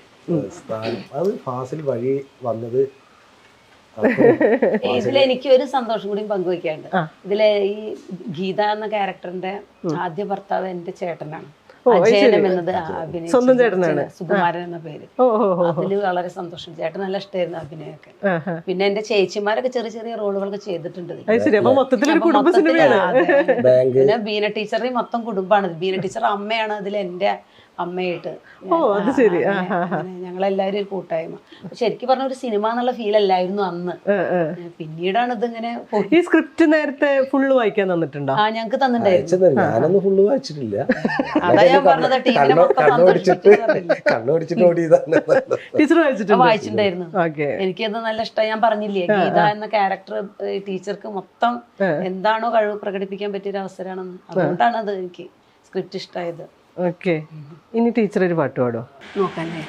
സ്ഥാനം അത് ഫാസിൽ വഴി വന്നത്. ഇതിൽ എനിക്ക് ഒരു സന്തോഷം കൂടി പങ്കുവയ്ക്കാണ്ട്. ഇതിലെ ഈ ഗീത എന്ന ക്യാരക്ടറിന്റെ ആദ്യ ഭർത്താവ് എന്റെ ചേട്ടനാണ്. അജയനം എന്നത് സ്വന്തം ചേട്ടനാണ്, സുകുമാരൻ എന്ന പേര്. അതില് വളരെ സന്തോഷം. ചേട്ടൻ നല്ല ഇഷ്ടമായിരുന്നു അഭിനയൊക്കെ. പിന്നെ എന്റെ ചേച്ചിമാരൊക്കെ ചെറിയ ചെറിയ റോളുകളൊക്കെ ചെയ്തിട്ടുണ്ട്. പിന്നെ ബീന ടീച്ചറുടെ മൊത്തം കുടുംബമാണ്. ബീന ടീച്ചർ അമ്മയാണ് അതിൽ എന്റെ അമ്മയായിട്ട്. ഞങ്ങളെല്ലാരും ഒരു കൂട്ടായ്മ. ശരിക്കും പറഞ്ഞ ഒരു സിനിമ എന്നുള്ള ഫീൽ അല്ലായിരുന്നു അന്ന്. പിന്നീടാണ് ഇതിങ്ങനെ. ഈ സ്ക്രിപ്റ്റ് നേരത്തെ ഫുള്ള് വായിക്കാൻ തന്നിട്ടുണ്ടോ? ആ, ഞങ്ങക്ക് തന്നിട്ടുണ്ടായിരുന്നു. ഞാനൊന്നും ഫുള്ള് വായിച്ചിട്ടില്ല. അതാ ഞാൻ പറഞ്ഞത്, ടീച്ചർ വായിച്ചിട്ടുണ്ടായിരുന്നു. എനിക്കത് നല്ല ഇഷ്ടമായി. ഞാൻ പറഞ്ഞില്ലേ, ഗീത എന്ന ക്യാരക്ടർ ടീച്ചർക്ക് മൊത്തം എന്താണോ കഴിവ് പ്രകടിപ്പിക്കാൻ പറ്റിയൊരു അവസരമാണെന്ന്. അതുകൊണ്ടാണ് അത് എനിക്ക് സ്ക്രിപ്റ്റ് ഇഷ്ടമായത്. ഓക്കെ, ഇനി ടീച്ചർ ഒരു പാട്ട് പാടോ? നോക്കല്ലേ.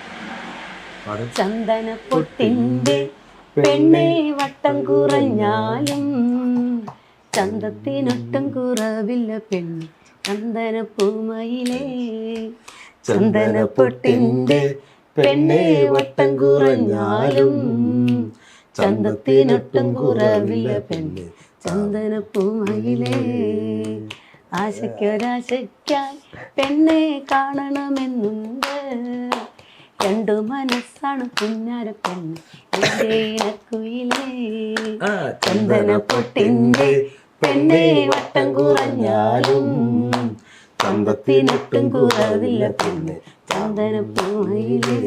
ചന്ദനപ്പൊട്ടിന്റെ പെണ്ണെ വട്ടം കുറഞ്ഞാലും ചന്തത്തിനൊട്ടും കുറവില്ല പെണ്ണ് ചന്ദനപ്പൂമയിലേ. ചന്ദനപ്പൊട്ടിന്റെ പെണ്ണെ വട്ടം കുറഞ്ഞാലും ചന്തത്തിനൊട്ടും കുറവില്ല പെണ്ണ് ചന്ദനപ്പൂമയിലേ. ആശയ്ക്കൊരാശയ്ക്കായി പെണ്ണെ കാണണമെന്നുണ്ട്, രണ്ടു മനസ്സാണ് പുന്നാര പെണ്ണ് എന്റെ ഇണക്കുയിലേ. ചന്ദനപ്പൊട്ടിന്റെ പെണ്ണെ വട്ടം കുറഞ്ഞാലും ചന്തത്തിനൊട്ടും കുറവില്ല പെണ്ണ് ചന്ദനപ്പൂമയിലേ.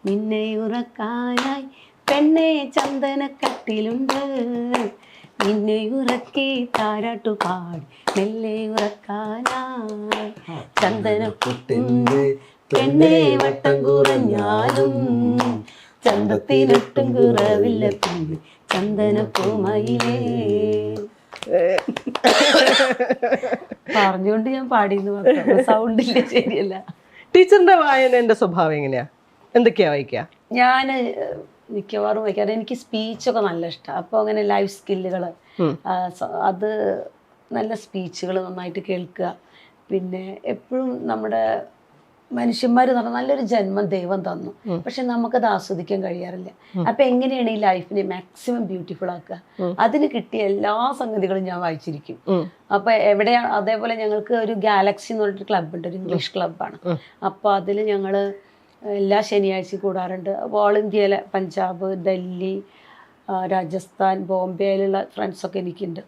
നിന്നെ ഉറക്കാനായി പെണ്ണെ ചന്ദനക്കട്ടിലുണ്ട്, നിന്നെ ഉറക്കി താരാട്ടു പാടി മെല്ലെ ഉറക്കാനായി. ചന്ദനപ്പൊട്ടിന്റെ പെണ്ണെ വട്ടം കുറഞ്ഞാലും ചന്തത്തിനൊട്ടും കുറവില്ല പെണ്ണ് ചന്ദനപ്പൂമയിലേ. പറഞ്ഞുകൊണ്ട് ഞാൻ പാടിയെന്ന് പറഞ്ഞു, സൗണ്ടില്ല, ശരിയല്ല. ടീച്ചറിന്റെ വായനന്റെ സ്വഭാവം എങ്ങനെയാ? എന്തൊക്കെയാ വായിക്കുക? ഞാൻ മിക്കവാറും വായിക്കാറ്. എനിക്ക് സ്പീച്ചൊക്കെ നല്ല ഇഷ്ടമാണ്. അപ്പോൾ അങ്ങനെ ലൈഫ് സ്കില്ലുകൾ, അത് നല്ല സ്പീച്ചുകൾ നന്നായിട്ട് കേൾക്കുക. പിന്നെ എപ്പോഴും നമ്മുടെ മനുഷ്യന്മാർ എന്ന് പറഞ്ഞാൽ നല്ലൊരു ജന്മം ദൈവം തന്നു, പക്ഷെ നമുക്കത് ആസ്വദിക്കാൻ കഴിയാറില്ല. അപ്പൊ എങ്ങനെയാണ് ഈ ലൈഫിനെ മാക്സിമം ബ്യൂട്ടിഫുൾ ആക്കുക? അതിന് കിട്ടിയ എല്ലാ സംഗതികളും ഞാൻ വായിച്ചിരിക്കും. അപ്പൊ എവിടെയാണ്, അതേപോലെ ഞങ്ങൾക്ക് ഒരു ഗാലക്സി എന്ന് പറഞ്ഞിട്ട് ക്ലബ്ബുണ്ട്, ഒരു ഇംഗ്ലീഷ് ക്ലബ്ബാണ്. അപ്പൊ അതിൽ ഞങ്ങൾ എല്ലാ ശനിയാഴ്ചയും കൂടാറുണ്ട്. ഓൾ ഇന്ത്യയിലെ പഞ്ചാബ്, ഡൽഹി, രാജസ്ഥാൻ, ബോംബെയിലുള്ള ഫ്രണ്ട്സൊക്കെ എനിക്കുണ്ട്.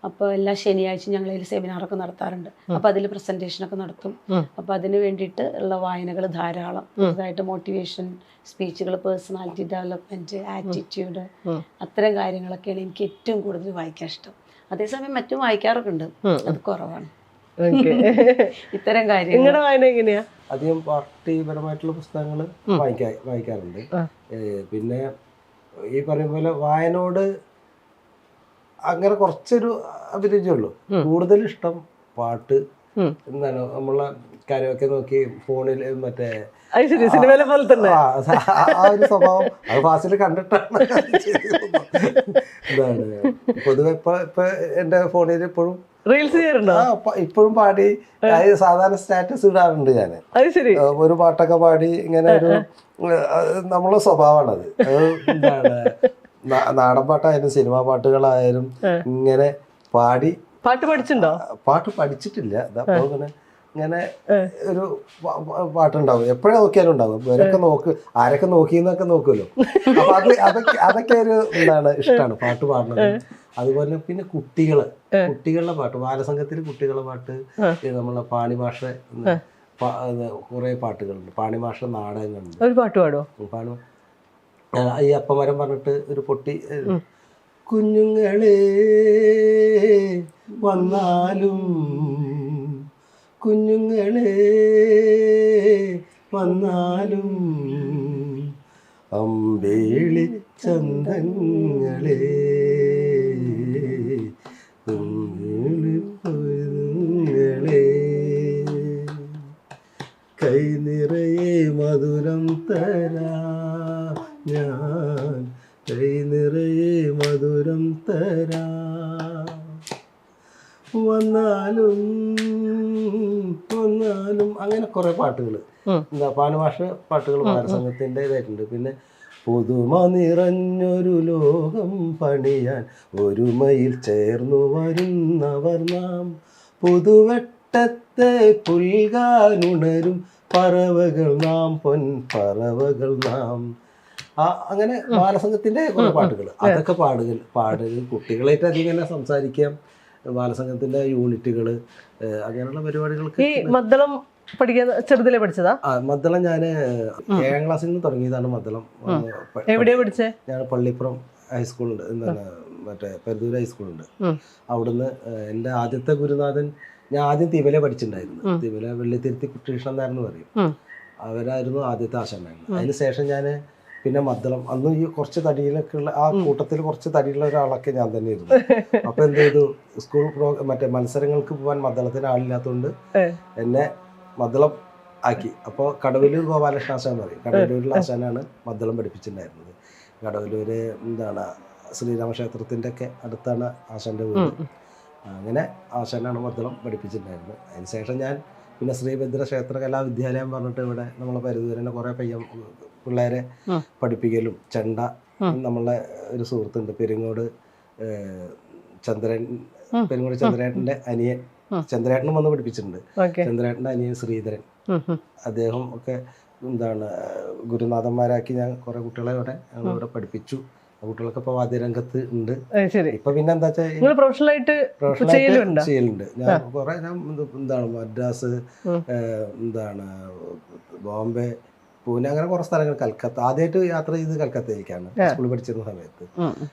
അപ്പോൾ എല്ലാ ശനിയാഴ്ചയും ഞങ്ങൾ അതിൽ സെമിനാറൊക്കെ നടത്താറുണ്ട്. അപ്പോൾ അതിൽ പ്രസൻറ്റേഷനൊക്കെ നടത്തും. അപ്പോൾ അതിന് വേണ്ടിയിട്ട് ഉള്ള വായനകൾ ധാരാളം, അതായിട്ട് മോട്ടിവേഷൻ സ്പീച്ചുകൾ, പേഴ്സണാലിറ്റി ഡെവലപ്മെൻറ്റ്, ആറ്റിറ്റ്യൂഡ്, അത്തരം കാര്യങ്ങളൊക്കെയാണ് എനിക്ക് ഏറ്റവും കൂടുതൽ വായിക്കാൻ ഇഷ്ടം. അതേസമയം മറ്റും വായിക്കാറൊക്കെ ഉണ്ട്, അത് കുറവാണ്. ഇത്തരം കാര്യങ്ങൾ. നിങ്ങളുടെ വായന എങ്ങനെയാ? അധികം പാർട്ടിപരമായിട്ടുള്ള പുസ്തകങ്ങൾ വായിക്കാറുണ്ട്. പിന്നെ ഈ പറയുന്ന പോലെ വായനോട് അങ്ങനെ കുറച്ചൊരു അഭിരുചിയുള്ളൂ. കൂടുതൽ ഇഷ്ടം പാട്ട്. എന്താണ്, നമ്മളെ കാര്യമൊക്കെ നോക്കി ഫോണിൽ മറ്റേ ആ ഒരു സ്വഭാവം അത് ഫാസിൽ കണ്ടിട്ടാണ്. എന്താണ്, പൊതുവെ ഇപ്പൊ എന്റെ ഫോണിൽ ഇപ്പോഴും റീൽസ് ചെയ്യാറുണ്ടോ? ഇപ്പോഴും പാടി സാധാരണ സ്റ്റാറ്റസ് ഇടാറുണ്ട് ഞാൻ. ഒരു പാട്ടൊക്കെ പാടി ഇങ്ങനെ ഒരു നമ്മളെ സ്വഭാവമാണത്. എന്താണ്, നാടൻ പാട്ടായാലും സിനിമാ പാട്ടുകളായാലും ഇങ്ങനെ പാടി. പാട്ട് പഠിച്ചിട്ടുണ്ടോ? പാട്ട് പഠിച്ചിട്ടില്ല. അതപ്പോ ഇങ്ങനെ ഒരു പാട്ടുണ്ടാവും, എപ്പോഴും നോക്കിയാലും ഉണ്ടാവും. ഇവരൊക്കെ ആരൊക്കെ നോക്കിയെന്നൊക്കെ നോക്കുമല്ലോ. അപ്പൊ അതൊക്കെ ഒരു എന്താണ് ഇഷ്ടമാണ് പാട്ട് പാടുന്നത്. അതുപോലെ പിന്നെ കുട്ടികളുടെ പാട്ട്, ബാലസംഘത്തിൽ കുട്ടികളുടെ പാട്ട്, നമ്മളെ പാണിമാഷ കുറെ പാട്ടുകളുണ്ട്, പാണിമാഷ നാടകങ്ങളുണ്ട്. ഒരു പാട്ട് പാടോ? ഈ അപ്പമരം പറഞ്ഞിട്ട് ഒരു പൊട്ടി, കുഞ്ഞുങ്ങളെ വന്നാലും കുഞ്ഞുങ്ങളെ വന്നാലും അമ്പേളി ചന്തങ്ങളെ കൈ നിറയെ മധുരം തരാ ഞാൻ, കൈ നിറയെ മധുരം തരാ വന്നാലും വന്നാലും വന്നാലും അങ്ങനെ കുറെ പാട്ടുകൾ എന്താ പാനുഭാഷ പാട്ടുകൾ ബാലസംഘത്തിന്റെ ഇതായിട്ടുണ്ട്. പിന്നെ പുതുമ നിറഞ്ഞൊരു ലോകം പണിയാൻ ഒരുമയിൽ ചേർന്നു വരുന്നവർ നാം, പുതുവെട്ടത്തെ പുൽകാനുണരും പറവകൾ നാം, പൊൻപറവകൾ നാം. അങ്ങനെ ബാലസംഘത്തിന്റെ കുറെ പാട്ടുകൾ, അതൊക്കെ പാടുക കുട്ടികളായിട്ട് അധികം ഇങ്ങനെ സംസാരിക്കാം. ബാലസംഘത്തിന്റെ യൂണിറ്റുകൾ അങ്ങനെയുള്ള പരിപാടികൾക്ക്. ഈ മദ്ദളം പഠിക്കാൻ ചെറുതിലെ പഠിച്ചതാ? മദ്ദളം ഞാൻ 7ാം ക്ലാസ്സിൽ നിന്ന് തുടങ്ങിയതാണ് മദ്ദളം. എവിടെയാ പഠിച്ചേ? ഞാൻ പള്ളിപ്പുറം ഹൈസ്കൂളുണ്ട്, എന്താണ് മറ്റേ പെരുതൂർ ഹൈസ്കൂളുണ്ട്. അവിടുന്ന് എൻ്റെ ആദ്യത്തെ ഗുരുനാഥൻ, ഞാൻ ആദ്യം തിവല പഠിച്ചിട്ടുണ്ടായിരുന്നു. തിവല വെള്ളിത്തിരുത്തി കുട്ടികൃഷ്ണൻ എന്നായിരുന്നു പറയും. അവരായിരുന്നു ആദ്യത്തെ ആശാനായിരുന്നു. അതിന് ശേഷം ഞാൻ പിന്നെ മദ്ദളം, അന്ന് ഈ കുറച്ച് തടിയിലൊക്കെ ഉള്ള ആ കൂട്ടത്തിൽ കുറച്ച് തടിയുള്ള ഒരാളൊക്കെ ഞാൻ തന്നെ ഇരുന്നു. അപ്പൊ എന്ത് ചെയ്തു, സ്കൂൾ മറ്റേ മത്സരങ്ങൾക്ക് പോകാൻ മദ്ദളത്തിന് ആളില്ലാത്തതുകൊണ്ട് എന്നെ മദ്ദളം ആക്കി. അപ്പോൾ കടവല്ലൂർ ഗോപാലകൃഷ്ണ ആശാൻ പറയും, കടവല്ലൂരിലെ ആശാനാണ് മദ്ദളം പഠിപ്പിച്ചിട്ടുണ്ടായിരുന്നത്. കടവല്ലൂര് എന്താണ് ശ്രീരാമക്ഷേത്രത്തിൻ്റെ ഒക്കെ അടുത്താണ് ആശാന്റെ വീട്. അങ്ങനെ ആശാനാണ് മദ്ദളം പഠിപ്പിച്ചിട്ടുണ്ടായിരുന്നത്. അതിനുശേഷം ഞാൻ പിന്നെ ശ്രീഭദ്ര ക്ഷേത്ര കലാവിദ്യാലയം പറഞ്ഞിട്ട് ഇവിടെ നമ്മളെ പരിധൂരനെ കുറേ പിള്ളേരെ പഠിപ്പിക്കലും, ചെണ്ട നമ്മളെ ഒരു സുഹൃത്തുണ്ട് പെരിങ്ങോട് ചന്ദ്രൻ, പെരിങ്ങോട് ചന്ദ്രേട്ടൻ്റെ അനിയൻ, ചന്ദ്രേട്ടനും വന്ന് പഠിപ്പിച്ചിട്ടുണ്ട്. ചന്ദ്രേട്ടൻ്റെ അനിയൻ ശ്രീധരൻ, അദ്ദേഹം ഒക്കെ എന്താണ് ഗുരുനാഥന്മാരാക്കി ഞാൻ കുറെ കുട്ടികളെ ഇവിടെ പഠിപ്പിച്ചു. കുട്ടികളൊക്കെ ഇപ്പൊ വാദ്യരംഗത്ത് ഉണ്ട്. ഇപ്പൊ പിന്നെ എന്താ വെച്ചാൽ പ്രൊഫഷണലായിട്ട് ചെയ്യലുണ്ട്. ഞാൻ കുറെ എന്താണ് മദ്രാസ്, എന്താണ് ബോംബെ, പൂനെ, അങ്ങനെ കുറെ സ്ഥലങ്ങൾ, കൽക്കത്ത. ആദ്യമായിട്ട് യാത്ര ചെയ്ത് കൽക്കത്തയിലേക്കാണ് സ്കൂളിൽ പഠിച്ചിരുന്ന സമയത്ത്.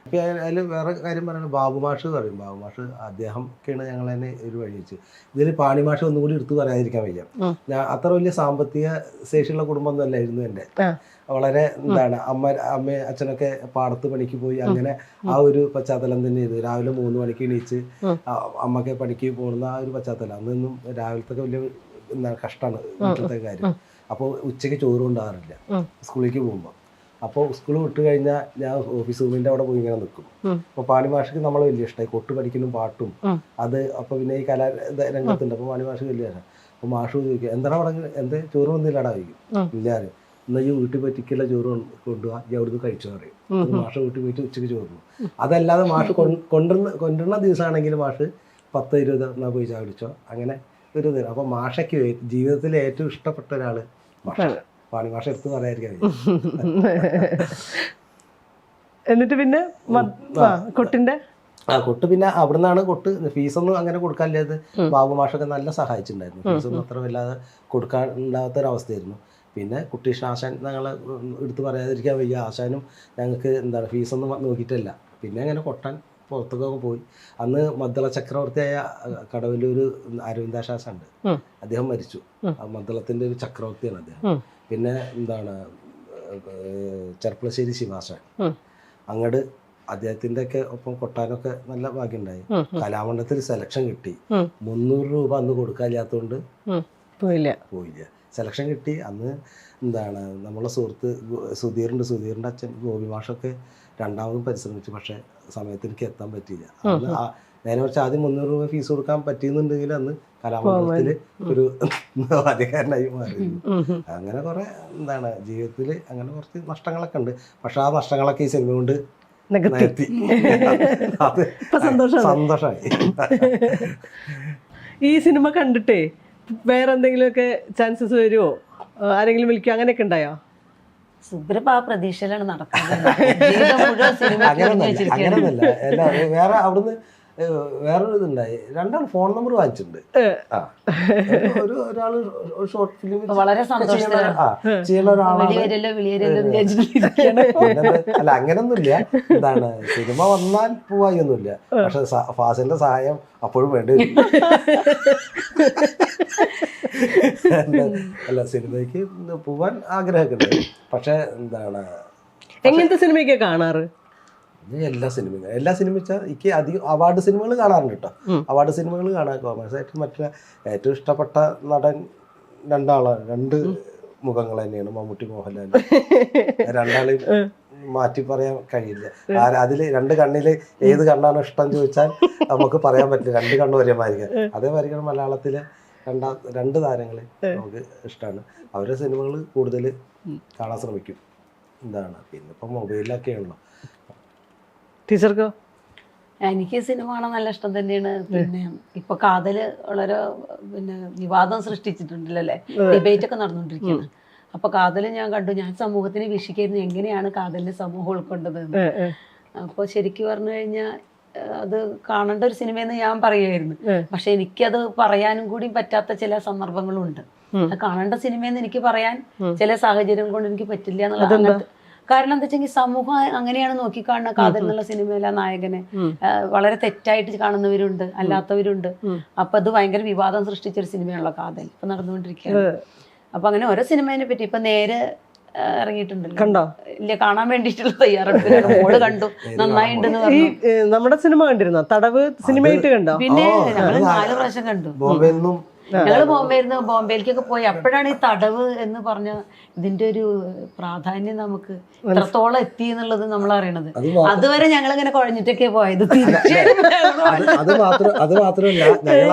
ഇപ്പൊ അതിൽ വേറെ കാര്യം പറയുന്നത് ബാബുമാഷ് പറയും. ബാബുമാഷ് അദ്ദേഹം ഒക്കെയാണ് ഞങ്ങൾ തന്നെ ഒരു വഴി വെച്ച്. ഇതിൽ പാണിമാഷ് ഒന്നും കൂടി എടുത്തു പറയാതിരിക്കാൻ വയ്യ. ഞാൻ അത്ര വലിയ സാമ്പത്തിക ശേഷിയുള്ള കുടുംബമൊന്നും അല്ലായിരുന്നു എൻ്റെ. വളരെ എന്താണ് അമ്മ അച്ഛനൊക്കെ പാടത്ത് പണിക്ക് പോയി, അങ്ങനെ ആ ഒരു പശ്ചാത്തലം തന്നെ ചെയ്തു. രാവിലെ 3 മണിക്ക് എണീച്ച് അമ്മക്കെ പണിക്ക് പോകുന്ന ആ ഒരു പശ്ചാത്തലം. അന്നൊന്നും രാവിലത്തെ വലിയ എന്താണ് കഷ്ടമാണ് വീട്ടിലത്തെ കാര്യം. അപ്പോൾ ഉച്ചയ്ക്ക് ചോറ് കൊണ്ടാകാറില്ല സ്കൂളിലേക്ക് പോകുമ്പോൾ. അപ്പോൾ സ്കൂൾ വിട്ട് കഴിഞ്ഞാൽ ഞാൻ ഓഫീസ് റൂമിൻ്റെ അവിടെ പോയി ഇങ്ങനെ നിൽക്കും. അപ്പോൾ പാണിമാഷക്ക് നമ്മളെ വലിയ ഇഷ്ടമായി, കൊട്ട് പഠിക്കലും പാട്ടും അത്. അപ്പോൾ പിന്നെ ഈ കലാരംഗത്തുണ്ട്. അപ്പോൾ പാണിമാഷക്ക് വലിയ ഇഷ്ടം. അപ്പോൾ മാഷ് ചോദിക്കുക, എന്താണ് അവിടെ എന്ത് ചോറ് വന്നില്ലാടാ ചോദിക്കും. ഇല്ലാതെ എന്നാൽ ഈ വീട്ടിൽ പറ്റിക്കുള്ള ചോറ് കൊണ്ടുപോകാ, ഈ അവിടുന്ന് കഴിച്ചു പറയും. മാഷ വീട്ടിൽ പോയിട്ട് ഉച്ചയ്ക്ക് ചോറ്. അതല്ലാതെ മാഷ് കൊണ്ടുവരുന്ന ദിവസമാണെങ്കിൽ മാഷ് 10-20 എന്നാ പോയി ചാടിച്ചോ, അങ്ങനെ ഒരു ഇത്. അപ്പോൾ മാഷയ്ക്ക് ജീവിതത്തിൽ ഏറ്റവും ഇഷ്ടപ്പെട്ട ഒരാള് പാണി മാഷ എടുത്ത് പറയാതിരിക്കാൻ. എന്നിട്ട് പിന്നെ കൊട്ടിന്റെ കൊട്ട് പിന്നെ അവിടുന്നാണ് കൊട്ട്. ഫീസൊന്നും അങ്ങനെ കൊടുക്കാനില്ലാതെ ബാബു മാഷൊക്കെ നല്ല സഹായിച്ചിട്ടുണ്ടായിരുന്നു. ഫീസൊന്നും അത്ര വല്ലാതെ കൊടുക്കാൻ ഉണ്ടാകാത്തൊരവസ്ഥയായിരുന്നു. പിന്നെ കുട്ടീഷ് ആശാൻ ഞങ്ങളെ എടുത്ത് പറയാതിരിക്കാൻ വയ്യ. ആശാനും ഞങ്ങൾക്ക് എന്താണ് ഫീസൊന്നും നോക്കിയിട്ടില്ല. പിന്നെ അങ്ങനെ കൊട്ടാൻ പുറത്തൊക്കെ പോയി. അന്ന് മദ്ദള ചക്രവർത്തിയായ കടവല്ലൂർ അരവിന്ദാശാസുണ്ട്, അദ്ദേഹം മരിച്ചു. മദ്ദളത്തിൻ്റെ ഒരു ചക്രവർത്തിയാണ് അദ്ദേഹം. പിന്നെ എന്താണ് ചെർപ്പളശ്ശേരി ശിവാശാൻ, അങ്ങോട്ട് അദ്ദേഹത്തിൻ്റെ ഒക്കെ ഒപ്പം കൊട്ടാനൊക്കെ നല്ല ഭാഗ്യമുണ്ടായി. കലാമണ്ഡലത്തിൽ സെലക്ഷൻ കിട്ടി. 300 രൂപ അന്ന് കൊടുക്കാനില്ലാത്തതുകൊണ്ട് പോയില്ല. സെലക്ഷൻ കിട്ടി. അന്ന് എന്താണ് നമ്മളെ സുഹൃത്ത് സുധീറിൻ്റെ അച്ഛൻ ഗോപി മാഷൊക്കെ രണ്ടാമതും പരിശ്രമിച്ചു. പക്ഷെ സമയത്തിലേക്ക് എത്താൻ പറ്റിയില്ല. അന്ന് നേരെ കുറച്ച് ആദ്യം 300 രൂപ ഫീസ് കൊടുക്കാൻ പറ്റിയെന്നുണ്ടെങ്കിൽ അന്ന് കലാമണ്ഡലത്തിൽ ഒരു വാദ്യക്കാരനായി മാറി. അങ്ങനെ കുറെ എന്താണ് ജീവിതത്തിൽ അങ്ങനെ കുറച്ച് നഷ്ടങ്ങളൊക്കെ ഉണ്ട്. പക്ഷെ ആ നഷ്ടങ്ങളൊക്കെ ഈ സിനിമ കൊണ്ട് നികത്തി. അത് സന്തോഷമായി. ഈ സിനിമ കണ്ടിട്ടേ വേറെ എന്തെങ്കിലുമൊക്കെ ചാൻസസ് വരുമോ, ആരെങ്കിലും വിളിക്കുക, അങ്ങനെയൊക്കെ ഉണ്ടായോ? സുബ്രഭ ആ പ്രതീക്ഷയിലാണ് നടക്കുന്നത്. അങ്ങനെയൊന്നല്ല. വേറെ അവിടുന്ന് വേറൊരു ഇതുണ്ടായി. 2 ഫോൺ നമ്പർ വാങ്ങിച്ചിട്ടുണ്ട്. ഒരാള് ഷോർട്ട് ഫിലിം വളരെ ചെയ്യുന്ന ഒരാളാണ്. അല്ല അങ്ങനൊന്നുമില്ല. എന്താണ് സിനിമ വന്നാൽ പോവായൊന്നുമില്ല. പക്ഷെ ഫാസിലിന്റെ സഹായം അപ്പോഴും വേണ്ടി വരും. അല്ല സിനിമയ്ക്ക് പോവാൻ ആഗ്രഹമൊക്കെ ഉണ്ട്. പക്ഷെ എന്താണ് എങ്ങനത്തെ സിനിമയൊക്കെ കാണാറ്? എല്ലാ സിനിമ വെച്ചാൽ എനിക്ക് അധികം അവാർഡ് സിനിമകൾ കാണാറുണ്ട് കേട്ടോ. അവാർഡ് സിനിമകൾ കാണാൻ കോമേഴ്സ് ആയിട്ട് മറ്റേ ഏറ്റവും ഇഷ്ടപ്പെട്ട നടൻ 2 മുഖങ്ങൾ തന്നെയാണ്, മമ്മൂട്ടി മോഹൻലാൽ. 2 മാറ്റി പറയാൻ കഴിയില്ല. അതിൽ രണ്ട് കണ്ണില് ഏത് കണ്ണാണ് ഇഷ്ടം ചോദിച്ചാൽ നമുക്ക് പറയാൻ പറ്റില്ല. രണ്ട് കണ്ണ് ഒരേമാതിരിക്കാൻ. അതേമാതിരിക്കാണ് മലയാളത്തിലെ രണ്ട് താരങ്ങളെ നമുക്ക് ഇഷ്ടമാണ്. അവരുടെ സിനിമകൾ കൂടുതൽ കാണാൻ ശ്രമിക്കും. എന്താണ് പിന്നെ ഇപ്പം മൊബൈലിലൊക്കെയാണല്ലോ. ടീച്ചർക്കോ? എനിക്ക് സിനിമ കാണാൻ നല്ല ഇഷ്ടം തന്നെയാണ്. പിന്നെ ഇപ്പൊ കാതല് വളരെ പിന്നെ വിവാദം സൃഷ്ടിച്ചിട്ടുണ്ടല്ലോ അല്ലേ, ഡിബേറ്റ് ഒക്കെ നടന്നുകൊണ്ടിരിക്കുകയാണ്. അപ്പൊ കാതല് ഞാൻ കണ്ടു. ഞാൻ സമൂഹത്തിനെ വീക്ഷിക്കായിരുന്നു എങ്ങനെയാണ് കാതലിനെ സമൂഹം ഉൾക്കൊണ്ടത്. അപ്പൊ ശരിക്കും പറഞ്ഞു കഴിഞ്ഞാൽ അത് കാണേണ്ട ഒരു സിനിമയെന്ന് ഞാൻ പറയുമായിരുന്നു. പക്ഷെ എനിക്കത് പറയാനും കൂടി പറ്റാത്ത ചില സന്ദർഭങ്ങളും ഉണ്ട്. അത് കാണേണ്ട സിനിമയെന്ന് എനിക്ക് പറയാൻ ചില സാഹചര്യം കൊണ്ട് എനിക്ക് പറ്റില്ല എന്നുള്ളത്. കാരണം എന്താ വെച്ചെങ്കിൽ സമൂഹം അങ്ങനെയാണ് നോക്കിക്കാണുന്ന കാതൽ എന്നുള്ള സിനിമയിലെ നായകനെ. വളരെ തെറ്റായിട്ട് കാണുന്നവരുണ്ട്, അല്ലാത്തവരുണ്ട്. അപ്പൊ അത് ഭയങ്കര വിവാദം സൃഷ്ടിച്ചൊരു സിനിമയാണല്ലോ കാതൽ, ഇപ്പൊ നടന്നുകൊണ്ടിരിക്കുകയാണ്. അപ്പൊ അങ്ങനെ ഓരോ സിനിമേനെ പറ്റി ഇപ്പൊ നേരെ ഇറങ്ങിയിട്ടുണ്ടല്ലോ. കണ്ടോ? ഇല്ല, കാണാൻ വേണ്ടിയിട്ടുള്ള തയ്യാറെടുപ്പിലാണ്. മോള് കണ്ടു, നന്നായിട്ടുണ്ടെന്ന് പറഞ്ഞു. നമ്മുടെ സിനിമ കണ്ടിരുന്നോ? തടവ് സിനിമയായിട്ട് കണ്ടോ? പിന്നെ ഞങ്ങള് 4 പ്രാവശ്യം കണ്ടു. ഞങ്ങള് ബോംബെയിലേക്കൊക്കെ പോയി. അപ്പോഴാണ് ഈ തടവ് എന്ന് പറഞ്ഞ ഇതിന്റെ ഒരു പ്രാധാന്യം നമുക്ക് എത്രത്തോളം എത്തി എന്നുള്ളത് നമ്മൾ അറിയണത്. അതുവരെ ഞങ്ങൾ ഇങ്ങനെ കുഴഞ്ഞിട്ടൊക്കെ പോയത്. അത് മാത്രമല്ല, ഞങ്ങൾ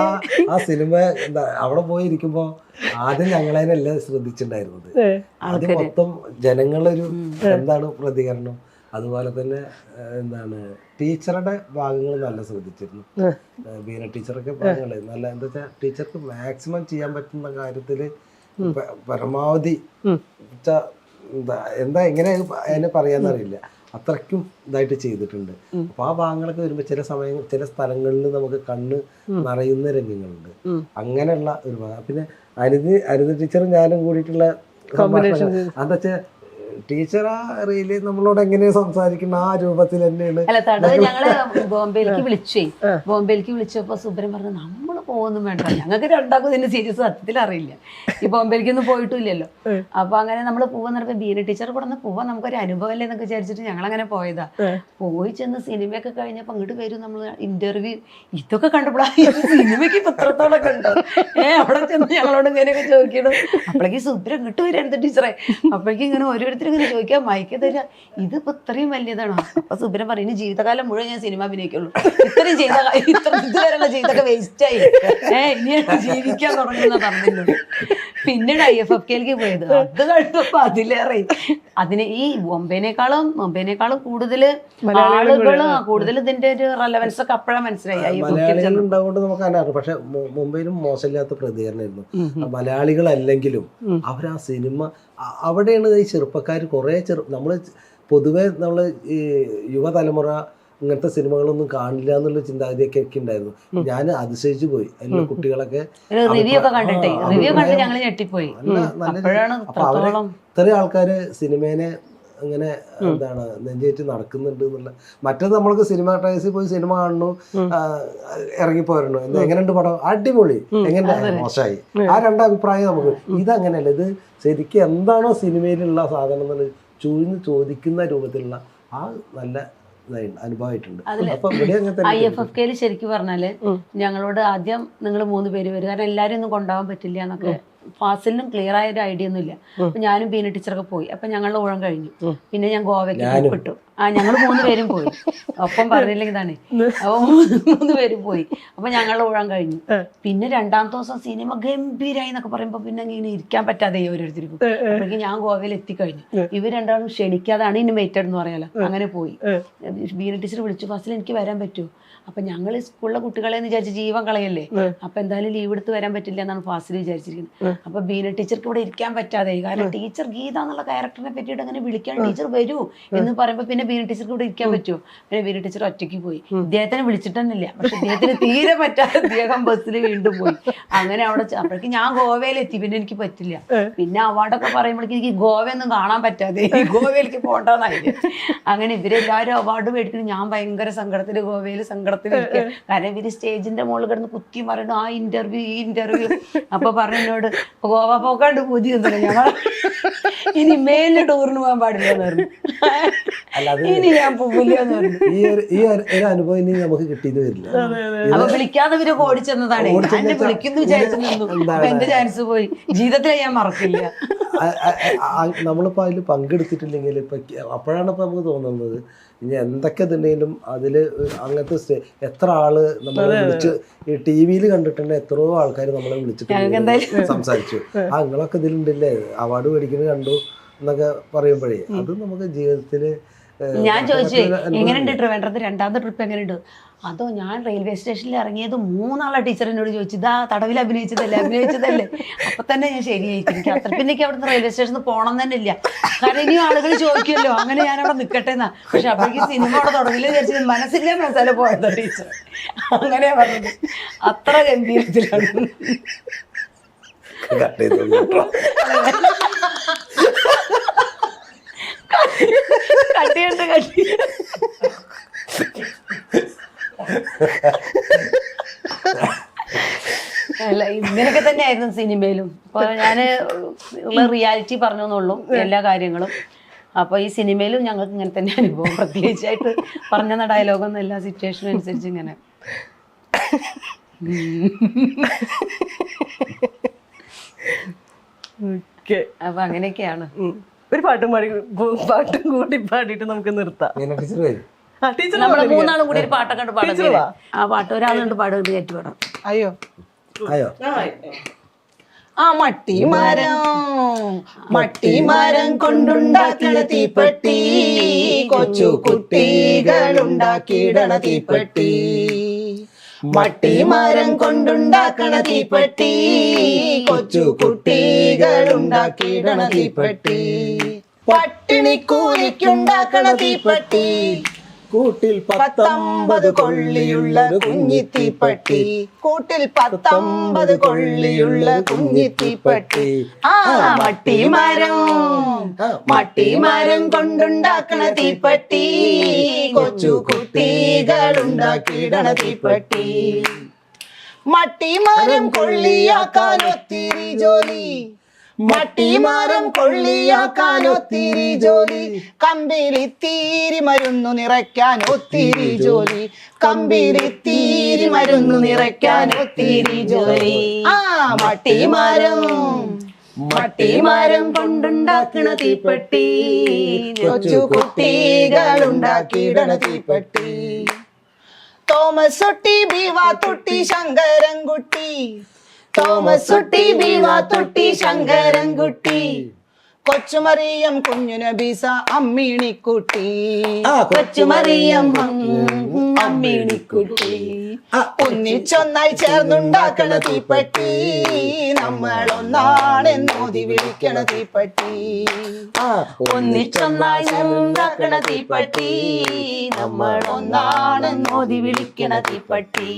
ആ സിനിമ അവിടെ പോയിരിക്കുമ്പോ ആദ്യം ഞങ്ങളതിനല്ല ശ്രദ്ധിച്ചിട്ടുണ്ടായിരുന്നത്. അത് മൊത്തം ജനങ്ങളൊരു എന്താണ് പ്രതികരണം. അതുപോലെ തന്നെ എന്താണ് ടീച്ചറുടെ ഭാഗങ്ങൾ നല്ല ശ്രദ്ധിച്ചിരുന്നു. ബീന ടീച്ചറൊക്കെ ഭാഗങ്ങൾ നല്ല എന്താ വെച്ചാൽ ടീച്ചർക്ക് മാക്സിമം ചെയ്യാൻ പറ്റുന്ന കാര്യത്തിൽ പരമാവധി എന്താ എങ്ങനെ അതിനെ പറയാന്നറിയില്ല, അത്രയ്ക്കും ഇതായിട്ട് ചെയ്തിട്ടുണ്ട്. അപ്പൊ ആ ഭാഗങ്ങളൊക്കെ വരുമ്പോ ചില സ്ഥലങ്ങളിൽ നമുക്ക് കണ്ണ് നിറയുന്ന രംഗങ്ങളുണ്ട്. അങ്ങനെയുള്ള ഒരു ഭാഗം. പിന്നെ അനിത ടീച്ചറും ഞാനും കൂടിയിട്ടുള്ള എന്താ വെച്ചാൽ ടീച്ചർ ആ റീല് നമ്മളോട് എങ്ങനെയാ സംസാരിക്കുന്ന ആ രൂപത്തിൽ തന്നെയാണ്. അല്ല, തടവ് ഞങ്ങള് ബോംബെയിലേക്ക് വിളിച്ചേ. ബോംബെയിലേക്ക് വിളിച്ചപ്പോ സുബ്രൻ പറഞ്ഞു നമ്മള് പോകുന്നു വേണ്ട, ഞങ്ങൾക്ക് രണ്ടാക്കും ഇതിന്റെ സീരിയസ് സത്യത്തിൽ അറിയില്ല. ഈ ബോംബെയിലേക്കൊന്നും പോയിട്ടില്ലല്ലോ. അപ്പൊ അങ്ങനെ നമ്മൾ പോവാന്ന് ബീന ടീച്ചർ കൂടെ ഒന്ന് പോവാൻ നമുക്കൊരു അനുഭവം അല്ലേ എന്നൊക്കെ വിചാരിച്ചിട്ട് ഞങ്ങളങ്ങനെ പോയതാ. പോയി ചെന്ന് സിനിമയൊക്കെ കഴിഞ്ഞപ്പോ അങ്ങോട്ട് വരും നമ്മള് ഇന്റർവ്യൂ. ഇതൊക്കെ കണ്ടപ്പോഴാണ് സിനിമയ്ക്ക് ഇപ്പൊ ഇത്രത്തോളൊക്കെ ഉണ്ടോ. അവിടെ ചെന്ന് ഞങ്ങളോട് ഇങ്ങനെയൊക്കെ ചോദിക്കണം. അപ്പോഴേക്കും സുബ്രൻ ഇങ്ങോട്ട് വരായിരുന്നു ടീച്ചറെ. അപ്പോഴേക്കും ഇങ്ങനെ ഓരോരുത്തർ ഇങ്ങനെ ചോദിക്കാൻ മയക്ക തരാ, ഇതിപ്പോ ഇത്രയും വലിയതാണോ? അപ്പൊ സുബ്രൻ പറയും ഇനി ജീവിതകാലം മുഴുവൻ ഞാൻ സിനിമ അഭിനയിക്കുള്ളൂ, ഇത്രയും ഇതുവരെയുള്ള ജീവിതമൊക്കെ വേസ്റ്റായി, ഇനിയാണ് ജീവിക്കാൻ തുടങ്ങുന്ന പറഞ്ഞിട്ടുണ്ട്. പിന്നീട് IFFKയിലേക്ക് പോയത്. അത് കണ്ടപ്പോ അതിലേറെ അതിന് ഈ ബോംബെനേക്കാളും കൂടുതൽ കൂടുതൽ ഇതിന്റെ ഒരു റെലവൻസ് ഒക്കെ അപ്പോഴാണ് മനസ്സിലായി. മലയാളികളുണ്ടാവുകൊണ്ട് നമുക്ക് അറിയാം. പക്ഷെ മുംബൈയിലും മോശമില്ലാത്ത പ്രതികരണമായിരുന്നു. മലയാളികളല്ലെങ്കിലും അവരാ സിനിമ അവിടെയാണ് ഈ ചെറുപ്പക്കാർ കുറെ നമ്മള് പൊതുവെ നമ്മള് ഈ യുവതലമുറ ഇങ്ങനത്തെ സിനിമകളൊന്നും കാണില്ല എന്നുള്ള ചിന്താഗതിയൊക്കെ ഉണ്ടായിരുന്നു. ഞാൻ അതിശയിച്ചു പോയി. അതിലുള്ള കുട്ടികളൊക്കെ ഇത്രയും ആൾക്കാര് സിനിമേനെ അങ്ങനെ എന്താണ് നെഞ്ചേറ്റ് നടക്കുന്നുണ്ട് എന്നുള്ള. മറ്റേത് നമ്മൾക്ക് സിനിമ ട്രയൽസിൽ പോയി സിനിമ കാണുന്നു, ഇറങ്ങിപ്പോയിരുന്നു, എങ്ങനെയുണ്ട് പടം, അടിപൊളി, എങ്ങനെ മോശമായി, ആ രണ്ടഭിപ്രായം നമുക്ക്. ഇതങ്ങനെയല്ല, ഇത് ശരിക്കും എന്താണോ സിനിമയിലുള്ള സാധനം എന്നുള്ളത് ചോദിക്കുന്ന രൂപത്തിലുള്ള ആ നല്ല അനുഭവമായിട്ടുണ്ട്. അപ്പൊ IFFKയിൽ ശരിക്കും പറഞ്ഞാല് ഞങ്ങളോട് ആദ്യം നിങ്ങൾ 3 പേര് വരും, കാരണം എല്ലാരും ഒന്നും കൊണ്ടുപോകാൻ പറ്റില്ല എന്നൊക്കെ ഫാസിലിനും ക്ലിയർ ആയ ഒരു ഐഡിയ ഒന്നും ഇല്ല. അപ്പൊ ഞാനും ബീന ടീച്ചറൊക്കെ പോയി. അപ്പൊ ഞങ്ങളുടെ ഊഴം കഴിഞ്ഞു. പിന്നെ ഞാൻ ഗോവയ്ക്ക് വിട്ടു. ഞങ്ങൾ 3 പേരും പോയി. ഒപ്പം പറഞ്ഞില്ലെങ്കിൽ ഇതാണ്. അപ്പൊ 3 പേരും പോയി. അപ്പൊ ഞങ്ങളുടെ ഊഴം കഴിഞ്ഞു. പിന്നെ 2ാമത്തെ ദിവസം സിനിമ ഗംഭീരായി എന്നൊക്കെ പറയുമ്പോ പിന്നെ ഇങ്ങനെ ഇരിക്കാൻ പറ്റാതെ ഓരോരുത്തർക്കും. അപ്പോഴേക്കും ഞാൻ ഗോവയിൽ എത്തിക്കഴിഞ്ഞു. ഇവർ രണ്ടാളും ക്ഷണിക്കാതാണ് ഇനി വെയിറ്റഡ് എന്ന് പറയാലോ. അങ്ങനെ പോയി. ബീന ടീച്ചർ വിളിച്ചു, ഫാസിൽ എനിക്ക് വരാൻ പറ്റുമോ? അപ്പൊ ഞങ്ങൾ സ്കൂളിലെ കുട്ടികളെ വിചാരിച്ച് ജീവൻ കളയല്ലേ, അപ്പൊ എന്തായാലും ലീവ് എടുത്ത് വരാൻ പറ്റില്ല എന്നാണ് ഫാസിൽ വിചാരിച്ചിരിക്കുന്നത്. അപ്പൊ ബീന ടീച്ചർക്ക് ഇവിടെ ഇരിക്കാൻ പറ്റാതെ, കാരണം ടീച്ചർ ഗീത എന്നുള്ള ക്യാരക്ടറിനെ പറ്റിയിട്ട് അങ്ങനെ വിളിക്കാൻ ടീച്ചർ വരൂ എന്ന് പറയുമ്പോ പിന്നെ ബീന ടീച്ചർക്ക് ഇവിടെ ഇരിക്കാൻ പറ്റുമോ? പിന്നെ ബീന ടീച്ചർ ഒറ്റയ്ക്ക് പോയി. ഇദ്ദേഹത്തിനെ വിളിച്ചിട്ടൊന്നുമില്ല, പക്ഷെ ഇദ്ദേഹത്തിന് തീരെ പറ്റാതെ ഇദ്ദേഹം ബസ്സിൽ വീണ്ടും പോയി. അങ്ങനെ അവിടെ അപ്പോഴേക്കും ഞാൻ ഗോവയിലെത്തി. പിന്നെ എനിക്ക് പറ്റില്ല. പിന്നെ അവാർഡൊക്കെ പറയുമ്പോഴേക്കും എനിക്ക് ഗോവയൊന്നും കാണാൻ പറ്റാതെ ഗോവയിലേക്ക് പോകണ്ടെന്നായി. അങ്ങനെ ഇവരെല്ലാവരും അവാർഡ് മേടിക്കുന്നു. ഞാൻ ഭയങ്കര സങ്കടത്തിൽ ഗോവയിൽ സങ്കടത്തിലിരിക്കുക. കാരണം ഇവര് സ്റ്റേജിന്റെ മുകളിൽ കിടന്ന് കുത്തി മറന്നു, ആ ഇന്റർവ്യൂ ഈ ഇന്റർവ്യൂ. അപ്പൊ പറഞ്ഞു എന്നോട് ഗോവ പോക്കാണ്ട് പൂതി ഒന്നുമില്ല, ഞങ്ങൾ ഇനി മേലിൽ ടൂറിന് പോകാൻ പാടില്ല എന്ന് പറഞ്ഞു. അല്ല അത് ഇനി ഞാൻ പോവില്ല എന്ന് പറഞ്ഞു. ഒരു അനുഭവം ഇനി നമുക്ക് കിട്ടിയത് വരില്ല. അപ്പൊ വിളിക്കാതെ ഇവരൊക്കെ ഓടിച്ചെന്നതാണ്. എന്നെ വിളിക്കുന്നു വിചാരിച്ചു നിന്നു. അപ്പൊ എന്റെ ചാൻസ് പോയി. ജീവിതത്തിൽ ഞാൻ മറക്കില്ല. നമ്മളിപ്പോ അതിൽ പങ്കെടുത്തിട്ടില്ലെങ്കിൽ ഇപ്പൊ അപ്പോഴാണ് ഇപ്പൊ നമുക്ക് തോന്നുന്നത് ഇനി എന്തൊക്കെ ഇതുണ്ടെങ്കിലും അതില് അങ്ങനത്തെ എത്ര ആള് നമ്മളെ വിളിച്ച് ഈ ടി വിയിൽ കണ്ടിട്ടുണ്ട്, എത്രയോ ആൾക്കാർ നമ്മളെ വിളിച്ചിട്ട് സംസാരിച്ചു. നിങ്ങളൊക്കെ ഇതിലുണ്ടല്ലേ, അവാർഡ് മേടിക്കുന്നത് കണ്ടു എന്നൊക്കെ പറയുമ്പോഴേ അത് നമുക്ക് ജീവിതത്തില്. ഞാൻ ചോദിച്ചു എങ്ങനെയുണ്ട് ട്രിവാൻഡ്രത്ത് രണ്ടാമത്തെ ട്രിപ്പ് എങ്ങനെയുണ്ട്? അതോ ഞാൻ റെയിൽവേ സ്റ്റേഷനിൽ ഇറങ്ങിയത് 3 ആളെ ടീച്ചർ എന്നോട് ചോദിച്ചു, ഇതാ തടവിൽ അഭിനയിച്ചതല്ലേ. അപ്പൊ തന്നെ ഞാൻ ശരിയായിട്ട് എനിക്ക് അത്ര പിന്നെ എനിക്ക് അവിടുന്ന് റെയിൽവേ സ്റ്റേഷനിൽ പോകണം തന്നെ ഇല്ല. കാരണം ഇനിയും ആളുകൾ ചോദിക്കുമല്ലോ, അങ്ങനെ ഞാൻ അവിടെ നിൽക്കട്ടെ എന്നാ. പക്ഷെ അപ്പോഴേക്ക് സിനിമ അവിടെ തുടങ്ങില്ല വിചാരിച്ചത് മനസ്സിലെ മസാല പോയതോ ടീച്ചർ. അങ്ങനെയാ പറഞ്ഞത്. അത്ര ഗംഭീരത്തിലാണ്. കട്ടി അല്ല ഇങ്ങനെയൊക്കെ തന്നെയായിരുന്നു സിനിമയിലും. അപ്പൊ ഞാന് റിയാലിറ്റി പറഞ്ഞെന്നുള്ളൂ എല്ലാ കാര്യങ്ങളും. അപ്പൊ ഈ സിനിമയിലും ഞങ്ങൾക്ക് ഇങ്ങനെ തന്നെ അനുഭവം. പ്രത്യേകിച്ചായിട്ട് പറഞ്ഞ ഡയലോഗൊന്നും എല്ലാ സിറ്റുവേഷനും അനുസരിച്ച് ഇങ്ങനെ. അപ്പൊ അങ്ങനെയൊക്കെയാണ്. ഒരു പാട്ടും കൂട്ടി പാടിയിട്ട് നമുക്ക് നിർത്താം. നമ്മള് 3 ആളും കൂടി ഒരു പാട്ടൊക്കെ കണ്ട് പാടുക. ആ പാട്ട് ഒരാളുണ്ട് പാടുന്നത് കയറ്റി പാടാം. അയ്യോ ആ മട്ടിമരം കൊണ്ടുണ്ടാക്കണ തീപ്പെട്ടി, കൊച്ചു കുട്ടികളുണ്ടാക്കിയിടണ തീപ്പെട്ടി. മട്ടിമരം കൊണ്ടുണ്ടാക്കണ തീപ്പെട്ടി, കൊച്ചു കുട്ടികളുണ്ടാക്കിയിടണ തീപ്പെട്ടി. പട്ടിണിക്കൂലിക്കുണ്ടാക്കണ തീപ്പെട്ടി, കൂട്ടിൽ 19 കൊള്ളിയുള്ള കുഞ്ഞിത്തീപ്പെട്ടി. കൂട്ടിൽ 19 കൊള്ളിയുള്ള കുഞ്ഞിത്തീപ്പെട്ടി. ആ മട്ടിമരം കൊണ്ടുണ്ടാക്കണ തീപ്പെട്ടി, കൊച്ചു കുട്ടികളുണ്ടാക്കിയിടണ തീപ്പെട്ടി. മട്ടിമരം കൊള്ളിയാക്കാൻ ഒത്തിരി ജോലി, മട്ടിമരം കൊള്ളിയാക്കാൻ ഒത്തിരി ജോലി. കമ്പിലിത്തീരി മരുന്നു നിറയ്ക്കാൻ ഒത്തിരി ജോലി, കമ്പിലിത്തീരി മരുന്നു നിറയ്ക്കാൻ ഒത്തിരി ജോലി. ആ മട്ടിമരം കൊണ്ടുണ്ടാക്കണ തീപ്പെട്ടി, കൊച്ചു കുട്ടികളുണ്ടാക്കിയിടണ തീപ്പെട്ടി. തോമസ് കുട്ടി ബീവാ തൊട്ടി ശങ്കരൻകുട്ടി, തോമസ് കുട്ടി ബീവാ തൊട്ടി ശങ്കരൻകുട്ടി. കൊച്ചുമറിയം കുഞ്ഞുനബീസ അമ്മീണിക്കുട്ടി, കൊച്ചുമറിയം അമ്മീണിക്കുട്ടി. ഒന്നിച്ചൊന്നായി ചേർന്നുണ്ടാക്കണ തീപ്പെട്ടി, നമ്മളൊന്നാണെന്നോതി വിളിക്കണ തീപ്പെട്ടി. ഒന്നിച്ചൊന്നായി ഉണ്ടാക്കണ തീപ്പെട്ടി, നമ്മളൊന്നാണെന്നോതി വിളിക്കണ തീപ്പെട്ടി.